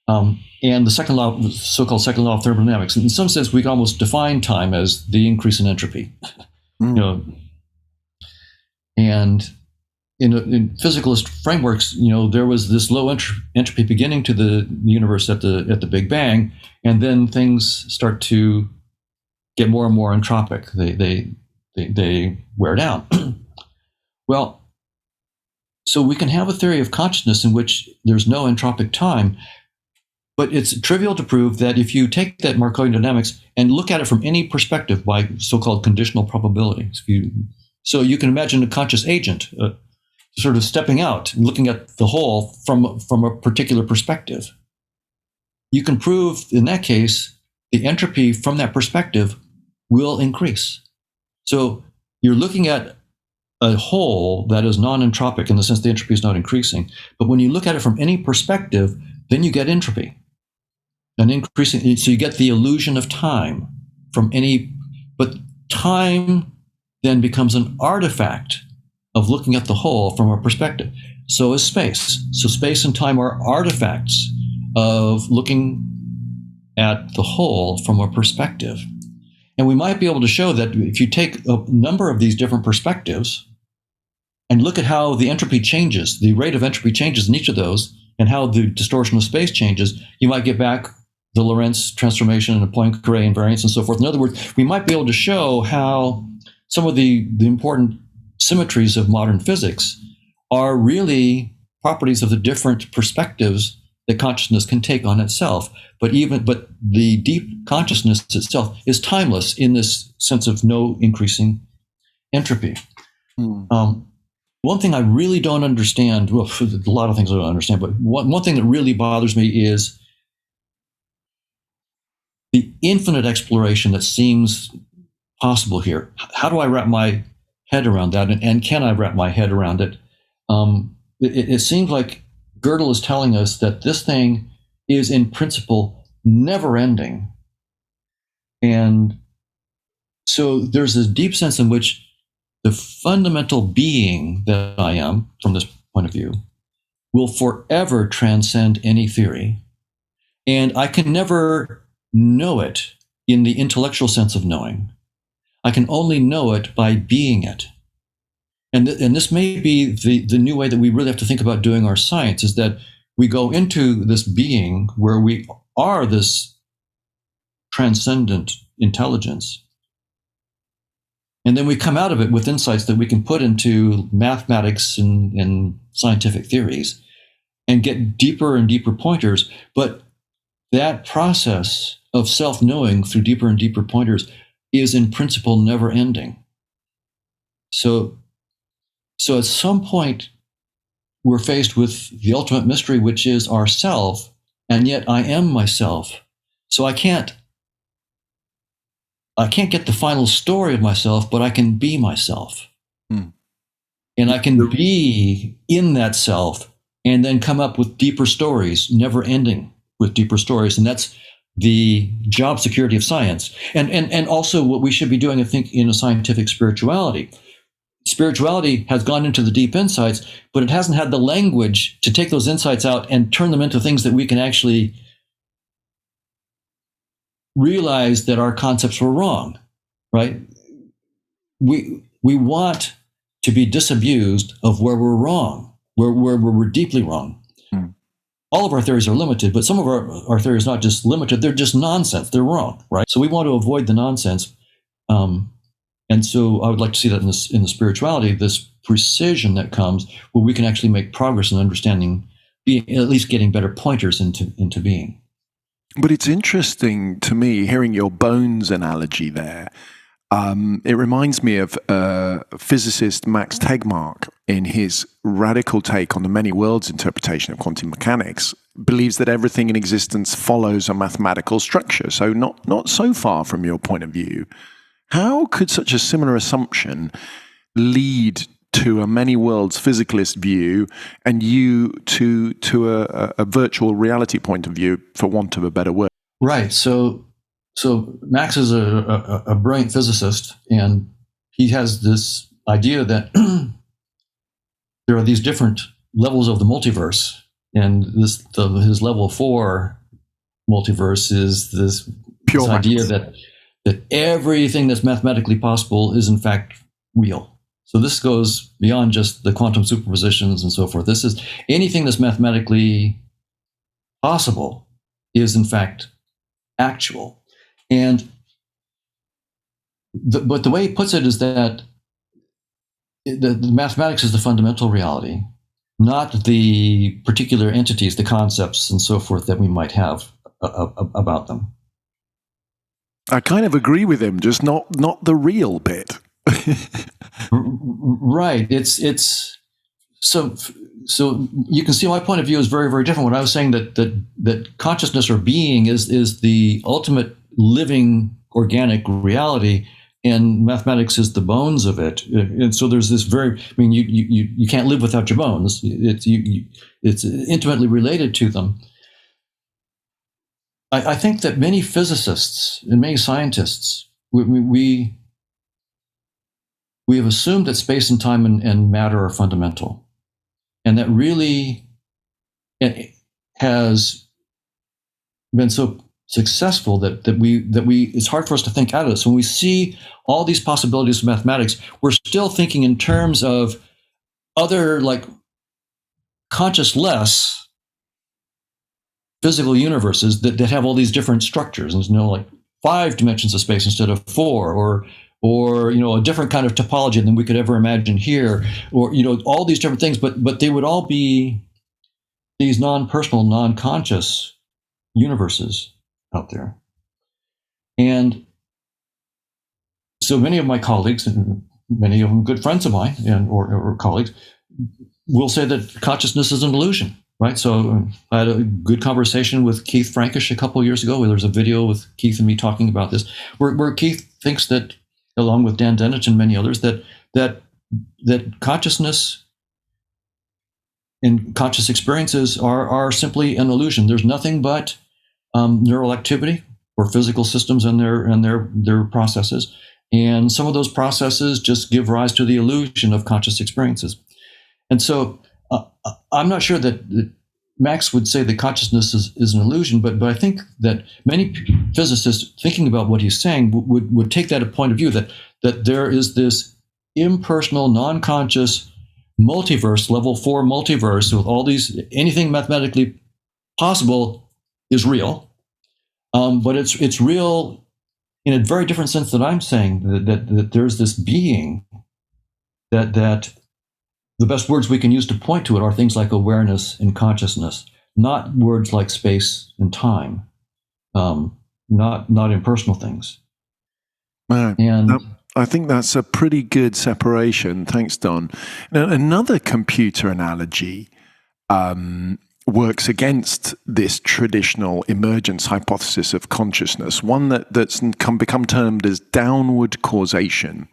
And the second law, so-called second law of thermodynamics. In some sense, we can almost define time as the increase in entropy. And in physicalist frameworks, there was this low entropy beginning to the universe at the Big Bang, and then things start to get more and more entropic. They wear down. Well, so we can have a theory of consciousness in which there's no entropic time, but it's trivial to prove that if you take that Markovian dynamics and look at it from any perspective by so-called conditional probabilities, so you can imagine a conscious agent sort of stepping out and looking at the whole from a particular perspective. You can prove in that case the entropy from that perspective will increase. So you're looking at a whole that is non-entropic in the sense the entropy is not increasing. But when you look at it from any perspective, then you get entropy. An increasing, so you get the illusion of time from any, but time then becomes an artifact of looking at the whole from a perspective. So is space. So space and time are artifacts of looking at the whole from a perspective. And we might be able to show that if you take a number of these different perspectives and look at how the entropy changes, the rate of entropy changes in each of those, and how the distortion of space changes, you might get back the Lorentz transformation and Poincare invariance and so forth. In other words, we might be able to show how some of the important symmetries of modern physics are really properties of the different perspectives that consciousness can take on itself. But the deep consciousness itself is timeless in this sense of no increasing entropy. One thing I really don't understand, well, a lot of things I don't understand, but one thing that really bothers me is the infinite exploration that seems possible here. How do I wrap my head around that? And can I wrap my head around it? It seems like Gödel is telling us that this thing is in principle never ending. And so there's this deep sense in which the fundamental being that I am, from this point of view, will forever transcend any theory. And I can never know it in the intellectual sense of knowing. I can only know it by being it. And this may be the new way that we really have to think about doing our science, is that we go into this being where we are this transcendent intelligence. And then we come out of it with insights that we can put into mathematics and scientific theories and get deeper and deeper pointers. But that process of self-knowing through deeper and deeper pointers is in principle never ending. So at some point, we're faced with the ultimate mystery, which is ourself, and yet I am myself. So I can't get the final story of myself, but I can be myself. And I can be in that self and then come up with deeper stories, never ending with deeper stories. And that's the job security of science. And also what we should be doing, I think, in a scientific spirituality. Spirituality has gone into the deep insights, but it hasn't had the language to take those insights out and turn them into things that we can actually realize that our concepts were wrong, right? We want to be disabused of where we're wrong, where we're deeply wrong. All of our theories are limited, but some of our theories are not just limited, they're just nonsense, they're wrong, right? So we want to avoid the nonsense. And so I would like to see that in the spirituality, this precision that comes where we can actually make progress in understanding, being, at least getting better pointers into being. But it's interesting to me hearing your bones analogy there. It reminds me of physicist Max Tegmark, in his radical take on the many worlds interpretation of quantum mechanics, believes that everything in existence follows a mathematical structure. So not so far from your point of view. How could such a similar assumption lead to a many worlds physicalist view and you to a virtual reality point of view, for want of a better word? Right. So Max is a brilliant physicist, and he has this idea that there are these different levels of the multiverse, and his level 4 multiverse is this idea that everything that's mathematically possible is in fact real. So this goes beyond just the quantum superpositions and so forth. This is anything that's mathematically possible is in fact actual. And but the way he puts it is that the mathematics is the fundamental reality, not the particular entities, the concepts and so forth that we might have about them. I kind of agree with him, just not the real bit. Right. It's so you can see my point of view is very, very different. When I was saying that consciousness or being is the ultimate living organic reality, and mathematics is the bones of it. And so there's this you can't live without your bones. It's intimately related to them. I think that many physicists and many scientists, we have assumed that space and time and matter are fundamental. And that really has been so successful that we it's hard for us to think out of this. When we see all these possibilities of mathematics, we're still thinking in terms of other, like, conscious-less physical universes that have all these different structures. And there's like 5 dimensions of space instead of 4, or a different kind of topology than we could ever imagine here, or all these different things, but they would all be these non-personal, non-conscious universes out there. And so many of my colleagues, and many of them good friends of mine or colleagues, will say that consciousness is an illusion, right? So I had a good conversation with Keith Frankish a couple of years ago, where there's a video with Keith and me talking about this, where Keith thinks that, along with Dan Dennett and many others, that consciousness and conscious experiences are simply an illusion. There's nothing but neural activity or physical systems and their processes, and some of those processes just give rise to the illusion of conscious experiences. And so I'm not sure that Max would say that consciousness is an illusion, but I think that many physicists, thinking about what he's saying, would take that a point of view that there is this impersonal, non-conscious multiverse, level 4 multiverse, with all these, anything mathematically possible is real, but it's real in a very different sense that I'm saying, that there's this being that the best words we can use to point to it are things like awareness and consciousness, not words like space and time, not impersonal things. And I think that's a pretty good separation. Thanks, Don. Now, another computer analogy works against this traditional emergence hypothesis of consciousness, one that's become termed as downward causation.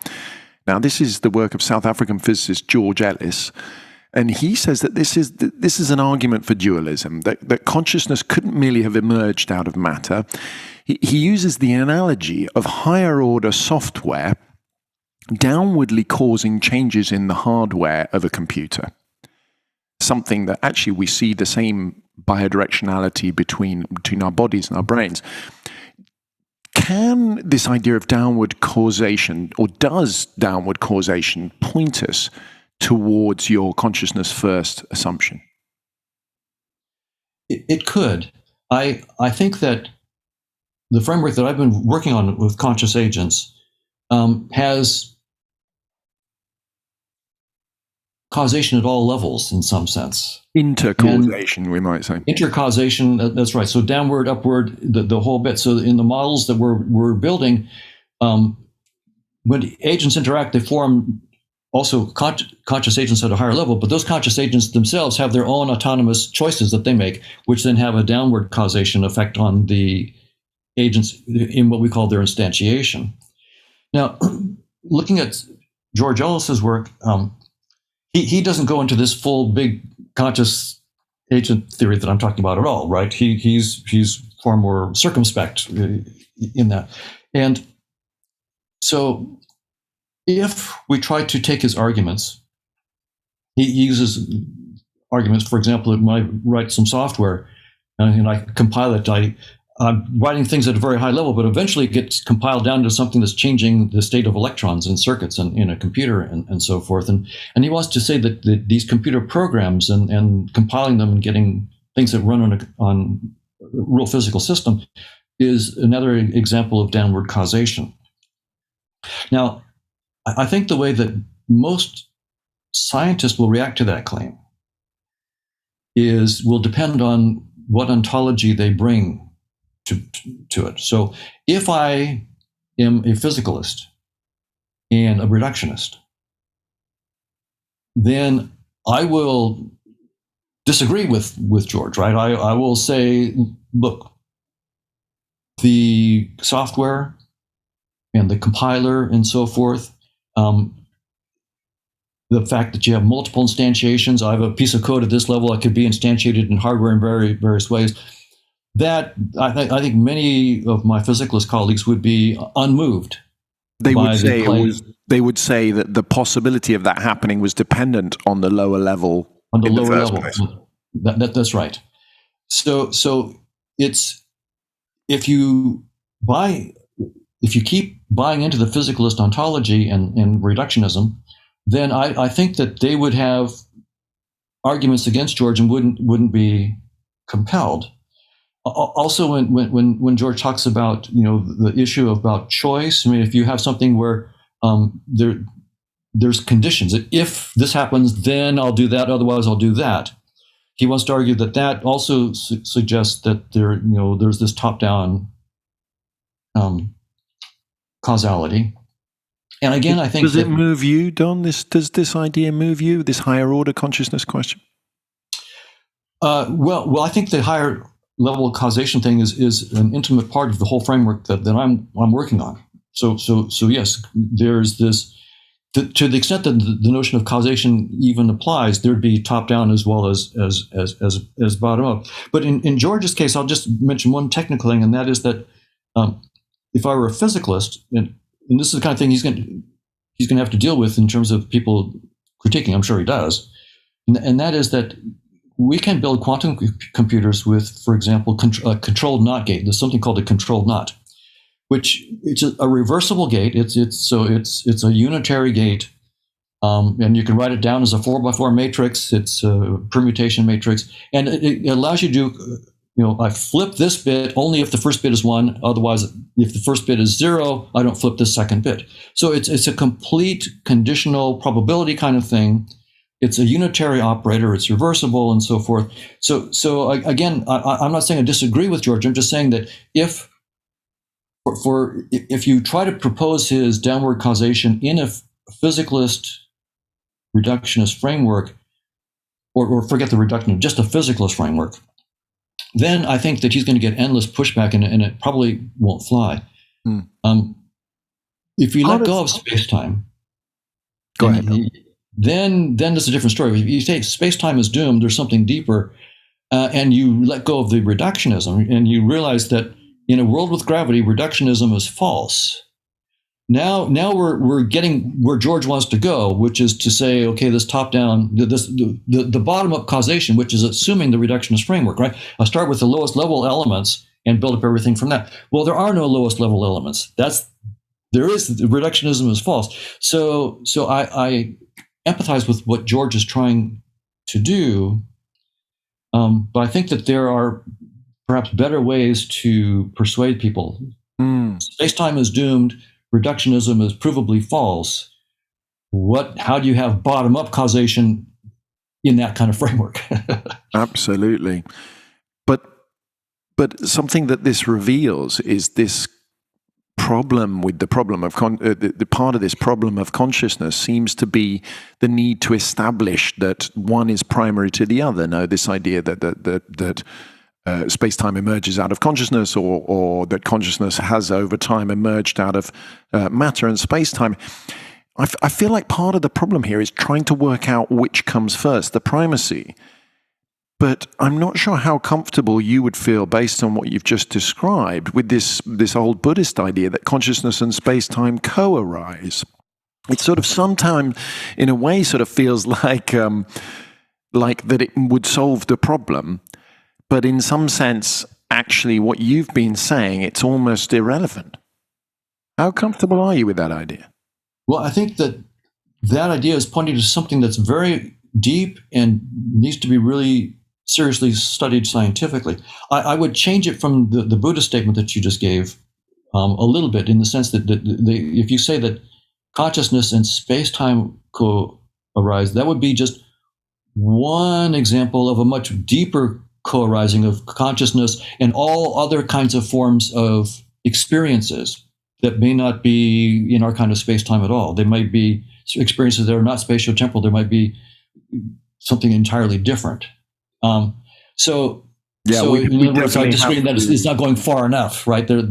Now, this is the work of South African physicist George Ellis, and he says that this is an argument for dualism, that consciousness couldn't merely have emerged out of matter. He uses the analogy of higher-order software downwardly causing changes in the hardware of a computer, something that actually we see the same bidirectionality between our bodies and our brains. Can this idea of downward causation, or does downward causation point us towards your consciousness first assumption? It could. I think that the framework that I've been working on with conscious agents has causation at all levels in some sense. Intercausation, we might say. Intercausation, that's right. So downward, upward, the whole bit. So in the models that we're building, when agents interact, they form also conscious agents at a higher level, but those conscious agents themselves have their own autonomous choices that they make, which then have a downward causation effect on the agents in what we call their instantiation. Now, looking at George Ellis's work, he doesn't go into this full big conscious agent theory that I'm talking about at all, right? He's far more circumspect in that. And so if we try to take his arguments, he uses arguments, for example, when I write some software and I compile it, I'm writing things at a very high level, but eventually it gets compiled down to something that's changing the state of electrons in circuits and in a computer and so forth. And he wants to say that these computer programs and compiling them and getting things that run on a real physical system is another example of downward causation. Now, I think the way that most scientists will react to that claim will depend on what ontology they bring to it. So if I am a physicalist and a reductionist, then I will disagree with George, right? I will say, look, the software and the compiler and so forth, the fact that you have multiple instantiations, I have a piece of code at this level that could be instantiated in hardware in various ways, that I think many of my physicalist colleagues would be unmoved. They would say that the possibility of that happening was dependent on the lower level. On the lower level. That's right. So it's if you keep buying into the physicalist ontology and reductionism, then I think that they would have arguments against George and wouldn't be compelled. Also, when George talks about the issue about choice, I mean, if you have something where there's conditions, that if this happens, then I'll do that. Otherwise, I'll do that. He wants to argue that also suggests that there's this top-down causality. And again, I think does it move you, Don? Does this idea move you? This higher order consciousness question? Well, I think the higher level of causation thing is an intimate part of the whole framework that I'm working on. So yes, there's this to the extent that the notion of causation even applies, there'd be top down as well as bottom up. But in George's case, I'll just mention one technical thing, and that is that if I were a physicalist, and this is the kind of thing he's going to have to deal with in terms of people critiquing, I'm sure he does, and that is that we can build quantum computers with, for example, a controlled NOT gate. There's something called a controlled NOT, which it's a reversible gate. It's a unitary gate, and you can write it down as a 4x4 matrix. It's a permutation matrix, and it allows you to do, I flip this bit only if the first bit is 1. Otherwise, if the first bit is 0, I don't flip the second bit. So it's a complete conditional probability kind of thing. It's a unitary operator. It's reversible and so forth. So again, I'm not saying I disagree with George. I'm just saying that if you try to propose his downward causation in a physicalist reductionist framework, or forget the reductionist, just a physicalist framework, then I think that he's going to get endless pushback, and it probably won't fly. If you let go of space-time, go ahead. Then it's a different story. If you say space-time is doomed, there's something deeper, and you let go of the reductionism, and you realize that in a world with gravity, reductionism is false. Now we're getting where George wants to go, which is to say, okay, this top-down, the bottom-up causation, which is assuming the reductionist framework, right? I'll start with the lowest level elements and build up everything from that. Well, there are no lowest level elements. Reductionism is false. So I empathize with what George is trying to do, but I think that there are perhaps better ways to persuade people. Space-time is doomed. reductionism is provably false, how do you have bottom-up causation in that kind of framework? Absolutely. But something that this reveals is this problem with the problem of the part of this problem of consciousness seems to be the need to establish that one is primary to the other. No, this idea that space-time emerges out of consciousness, or that consciousness has over time emerged out of matter and space-time. I feel like part of the problem here is trying to work out which comes first, the primacy. But I'm not sure how comfortable you would feel, based on what you've just described, with this old Buddhist idea that consciousness and space-time co-arise. It sort of sometimes, in a way, sort of feels like that it would solve the problem. But in some sense, actually, what you've been saying, it's almost irrelevant. How comfortable are you with that idea? Well, I think that idea is pointing to something that's very deep and needs to be really seriously studied scientifically. I would change it from the Buddhist statement that you just gave a little bit, in the sense that if you say that consciousness and space-time co-arise, that would be just one example of a much deeper co-arising of consciousness and all other kinds of forms of experiences that may not be in our kind of space-time at all. They might be experiences that are not spatio-temporal. There might be something entirely different. In other words, I disagree that it's not going far enough, right? There's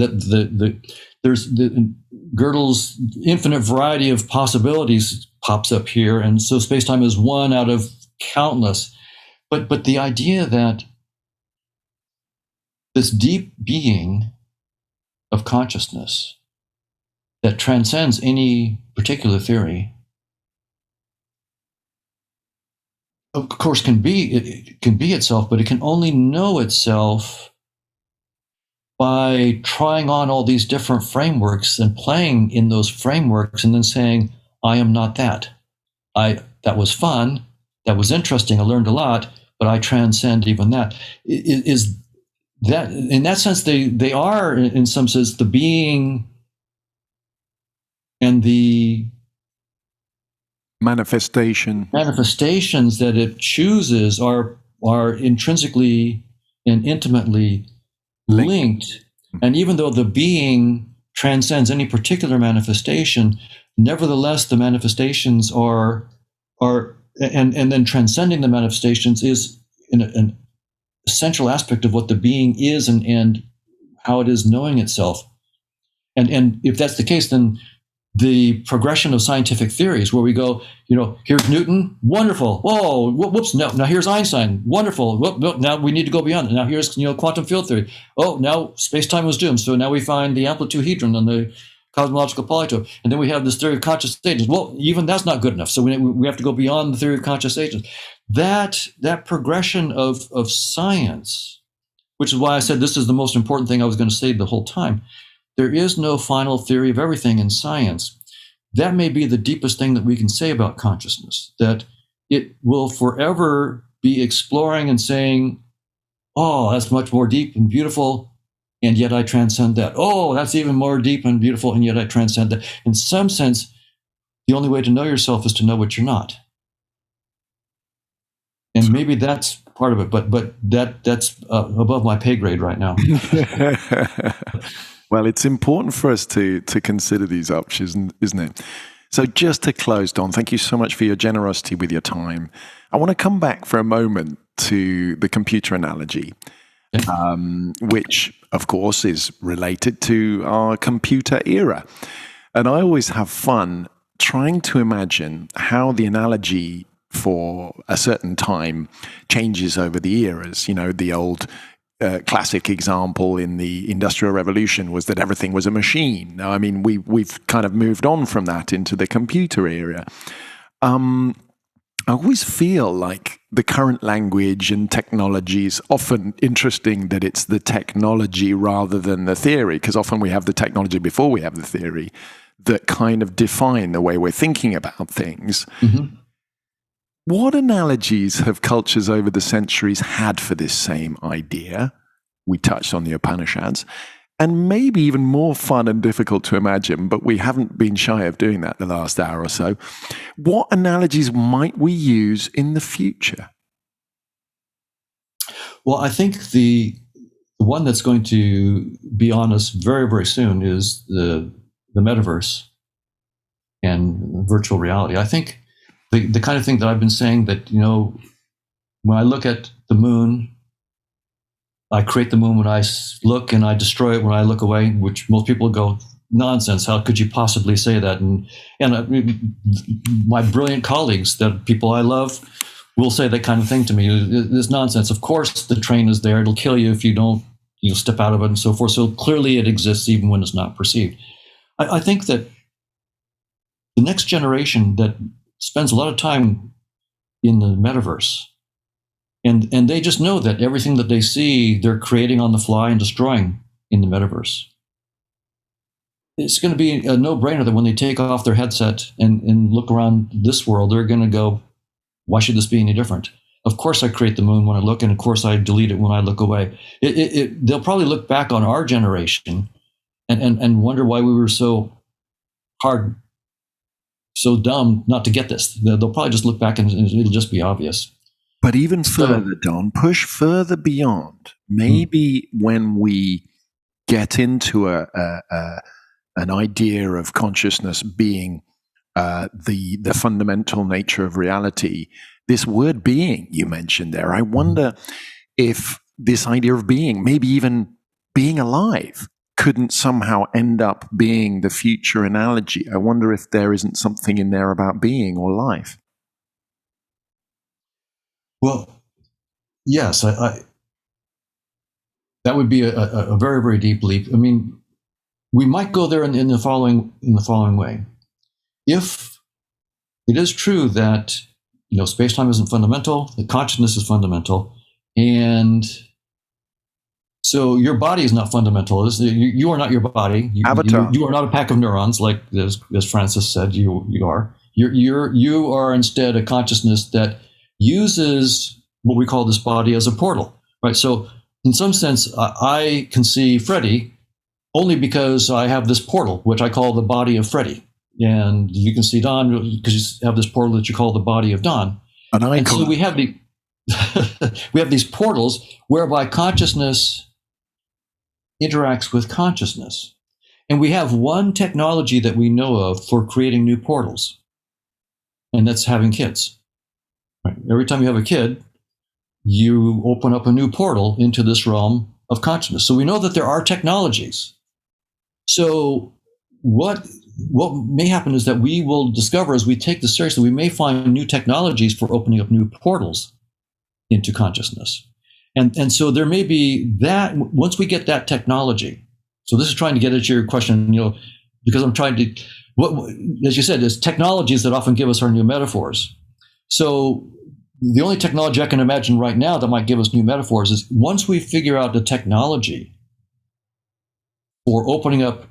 Gödel's infinite variety of possibilities pops up here, and so space-time is one out of countless. But the idea that this deep being of consciousness that transcends any particular theory, of course, it can be itself, but it can only know itself by trying on all these different frameworks and playing in those frameworks, and then saying, I am not that. That was fun, that was interesting, I learned a lot, but I transcend even that. Is that, in that sense, they are, in some sense, the being and the manifestations that it chooses are intrinsically and intimately linked. And even though the being transcends any particular manifestation, nevertheless the manifestations are and then transcending the manifestations is an essential aspect of what the being is and how it is knowing itself. And if that's the case, then the progression of scientific theories, where we go, here's Newton, wonderful. Whoa, whoops, no, now here's Einstein, wonderful. Whoop, now we need to go beyond it. Now here's quantum field theory. Oh, now space-time was doomed. So now we find the amplitude-hedron and the cosmological polytope. And then we have this theory of conscious agents. Well, even that's not good enough. So we have to go beyond the theory of conscious agents. That progression of science, which is why I said this is the most important thing I was going to say the whole time. There is no final theory of everything in science. That may be the deepest thing that we can say about consciousness, that it will forever be exploring and saying, oh, that's much more deep and beautiful, and yet I transcend that. Oh, that's even more deep and beautiful, and yet I transcend that. In some sense, the only way to know yourself is to know what you're not. And maybe that's part of it, but that's above my pay grade right now. Well, it's important for us to consider these options, isn't it? So just to close, Don, thank you so much for your generosity with your time. I want to come back for a moment to the computer analogy, which, of course, is related to our computer era. And I always have fun trying to imagine how the analogy for a certain time changes over the eras. The old classic example in the Industrial Revolution was that everything was a machine. Now, I mean, we've kind of moved on from that into the computer era. I always feel like the current language and technology is often interesting that it's the technology rather than the theory, because often we have the technology before we have the theory that kind of define the way we're thinking about things. Mm-hmm. What analogies have cultures over the centuries had for this same idea? We touched on the Upanishads. and maybe even more fun and difficult to imagine, but we haven't been shy of doing that the last hour or so. What analogies might we use in the future? Well, I think the one that's going to be on us very, very soon is the metaverse and virtual reality. I think the kind of thing that I've been saying, that, when I look at the moon, I create the moon when I look, and I destroy it when I look away, which most people go, nonsense. How could you possibly say that? And my brilliant colleagues, that people I love, will say that kind of thing to me. It's nonsense. Of course, the train is there. It'll kill you if you don't step out of it and so forth. So clearly it exists even when it's not perceived. I think that the next generation that spends a lot of time in the metaverse, and they just know that everything that they see, they're creating on the fly and destroying in the metaverse. It's going to be a no-brainer that when they take off their headset and look around this world, they're going to go, why should this be any different? Of course I create the moon when I look, and of course I delete it when I look away. They'll probably look back on our generation and wonder why we were so hard, so dumb not to get this. They'll probably just look back and it'll just be obvious. But even further, Don, push further beyond. Maybe when we get into an idea of consciousness being the fundamental nature of reality, this word being you mentioned there, I wonder if this idea of being, maybe even being alive, couldn't somehow end up being the future analogy. I wonder if there isn't something in there about being or life. Well, yes, I that would be a very, very deep leap. I mean, we might go there in the following way. If it is true that space-time isn't fundamental, that consciousness is fundamental, and so your body is not fundamental. You are not your body. You are not a pack of neurons, like as Francis said. You are. You are instead a consciousness that uses what we call this body as a portal, right? So in some sense, I can see Freddie only because I have this portal, which I call the body of Freddie. And you can see Don because you have this portal that you call the body of Don. And so we have these portals whereby consciousness interacts with consciousness. And we have one technology that we know of for creating new portals, and that's having kids. Right? Every time you have a kid, you open up a new portal into this realm of consciousness. So we know that there are technologies. So what may happen is that we will discover, as we take this seriously, we may find new technologies for opening up new portals into consciousness. And so there may be that, once we get that technology. So this is trying to get at your question, because I'm trying to, as you said, there's technologies that often give us our new metaphors. So the only technology I can imagine right now that might give us new metaphors is once we figure out the technology for opening up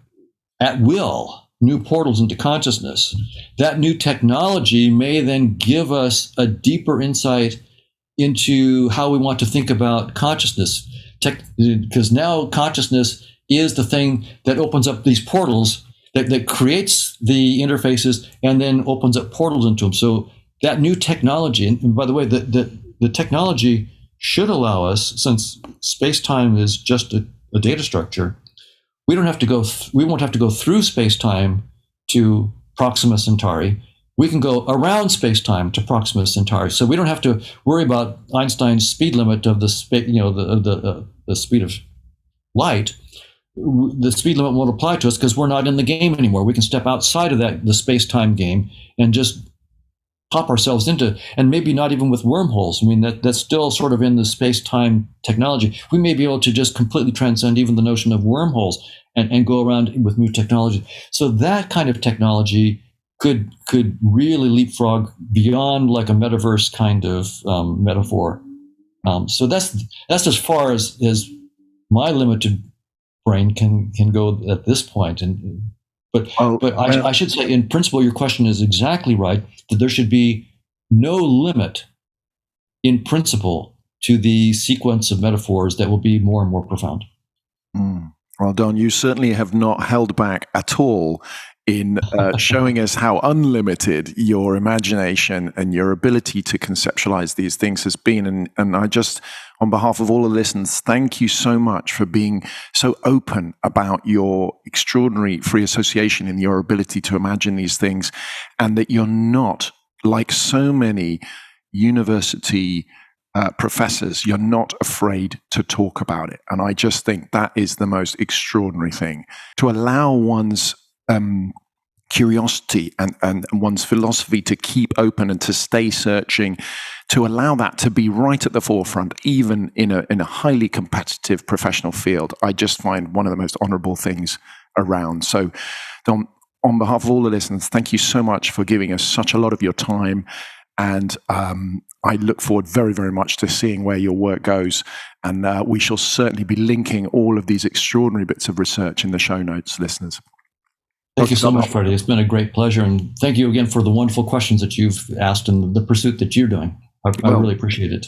at will new portals into consciousness, that new technology may then give us a deeper insight into how we want to think about consciousness. Because now consciousness is the thing that opens up these portals, that creates the interfaces and then opens up portals into them. So that new technology, and by the way, the technology should allow us, since space-time is just a data structure, we won't have to go through space-time to Proxima Centauri. We can go around space-time to Proxima Centauri. So we don't have to worry about Einstein's speed limit of the speed of light. The speed limit won't apply to us because we're not in the game anymore. We can step outside of the space-time game and just pop ourselves into, and maybe not even with wormholes. I mean, that's still sort of in the space-time technology. We may be able to just completely transcend even the notion of wormholes and go around with new technology. So that kind of technology could really leapfrog beyond like a metaverse kind of metaphor. So that's as far as my limited brain can go at this point. But I should say, in principle, your question is exactly right, that there should be no limit in principle to the sequence of metaphors that will be more and more profound. Well, Don, you certainly have not held back at all in showing us how unlimited your imagination and your ability to conceptualize these things has been. And I just, on behalf of all the listeners, thank you so much for being so open about your extraordinary free association and your ability to imagine these things, and that you're not, like so many university professors, you're not afraid to talk about it. And I just think that is the most extraordinary thing, to allow one's curiosity and one's philosophy to keep open and to stay searching, to allow that to be right at the forefront, even in a highly competitive professional field. I just find one of the most honorable things around. So, Don, on behalf of all the listeners, thank you so much for giving us such a lot of your time. And I look forward very, very much to seeing where your work goes. And we shall certainly be linking all of these extraordinary bits of research in the show notes, listeners. Thank you so much, Freddie. It's been a great pleasure. And thank you again for the wonderful questions that you've asked and the pursuit that you're doing. I really appreciate it.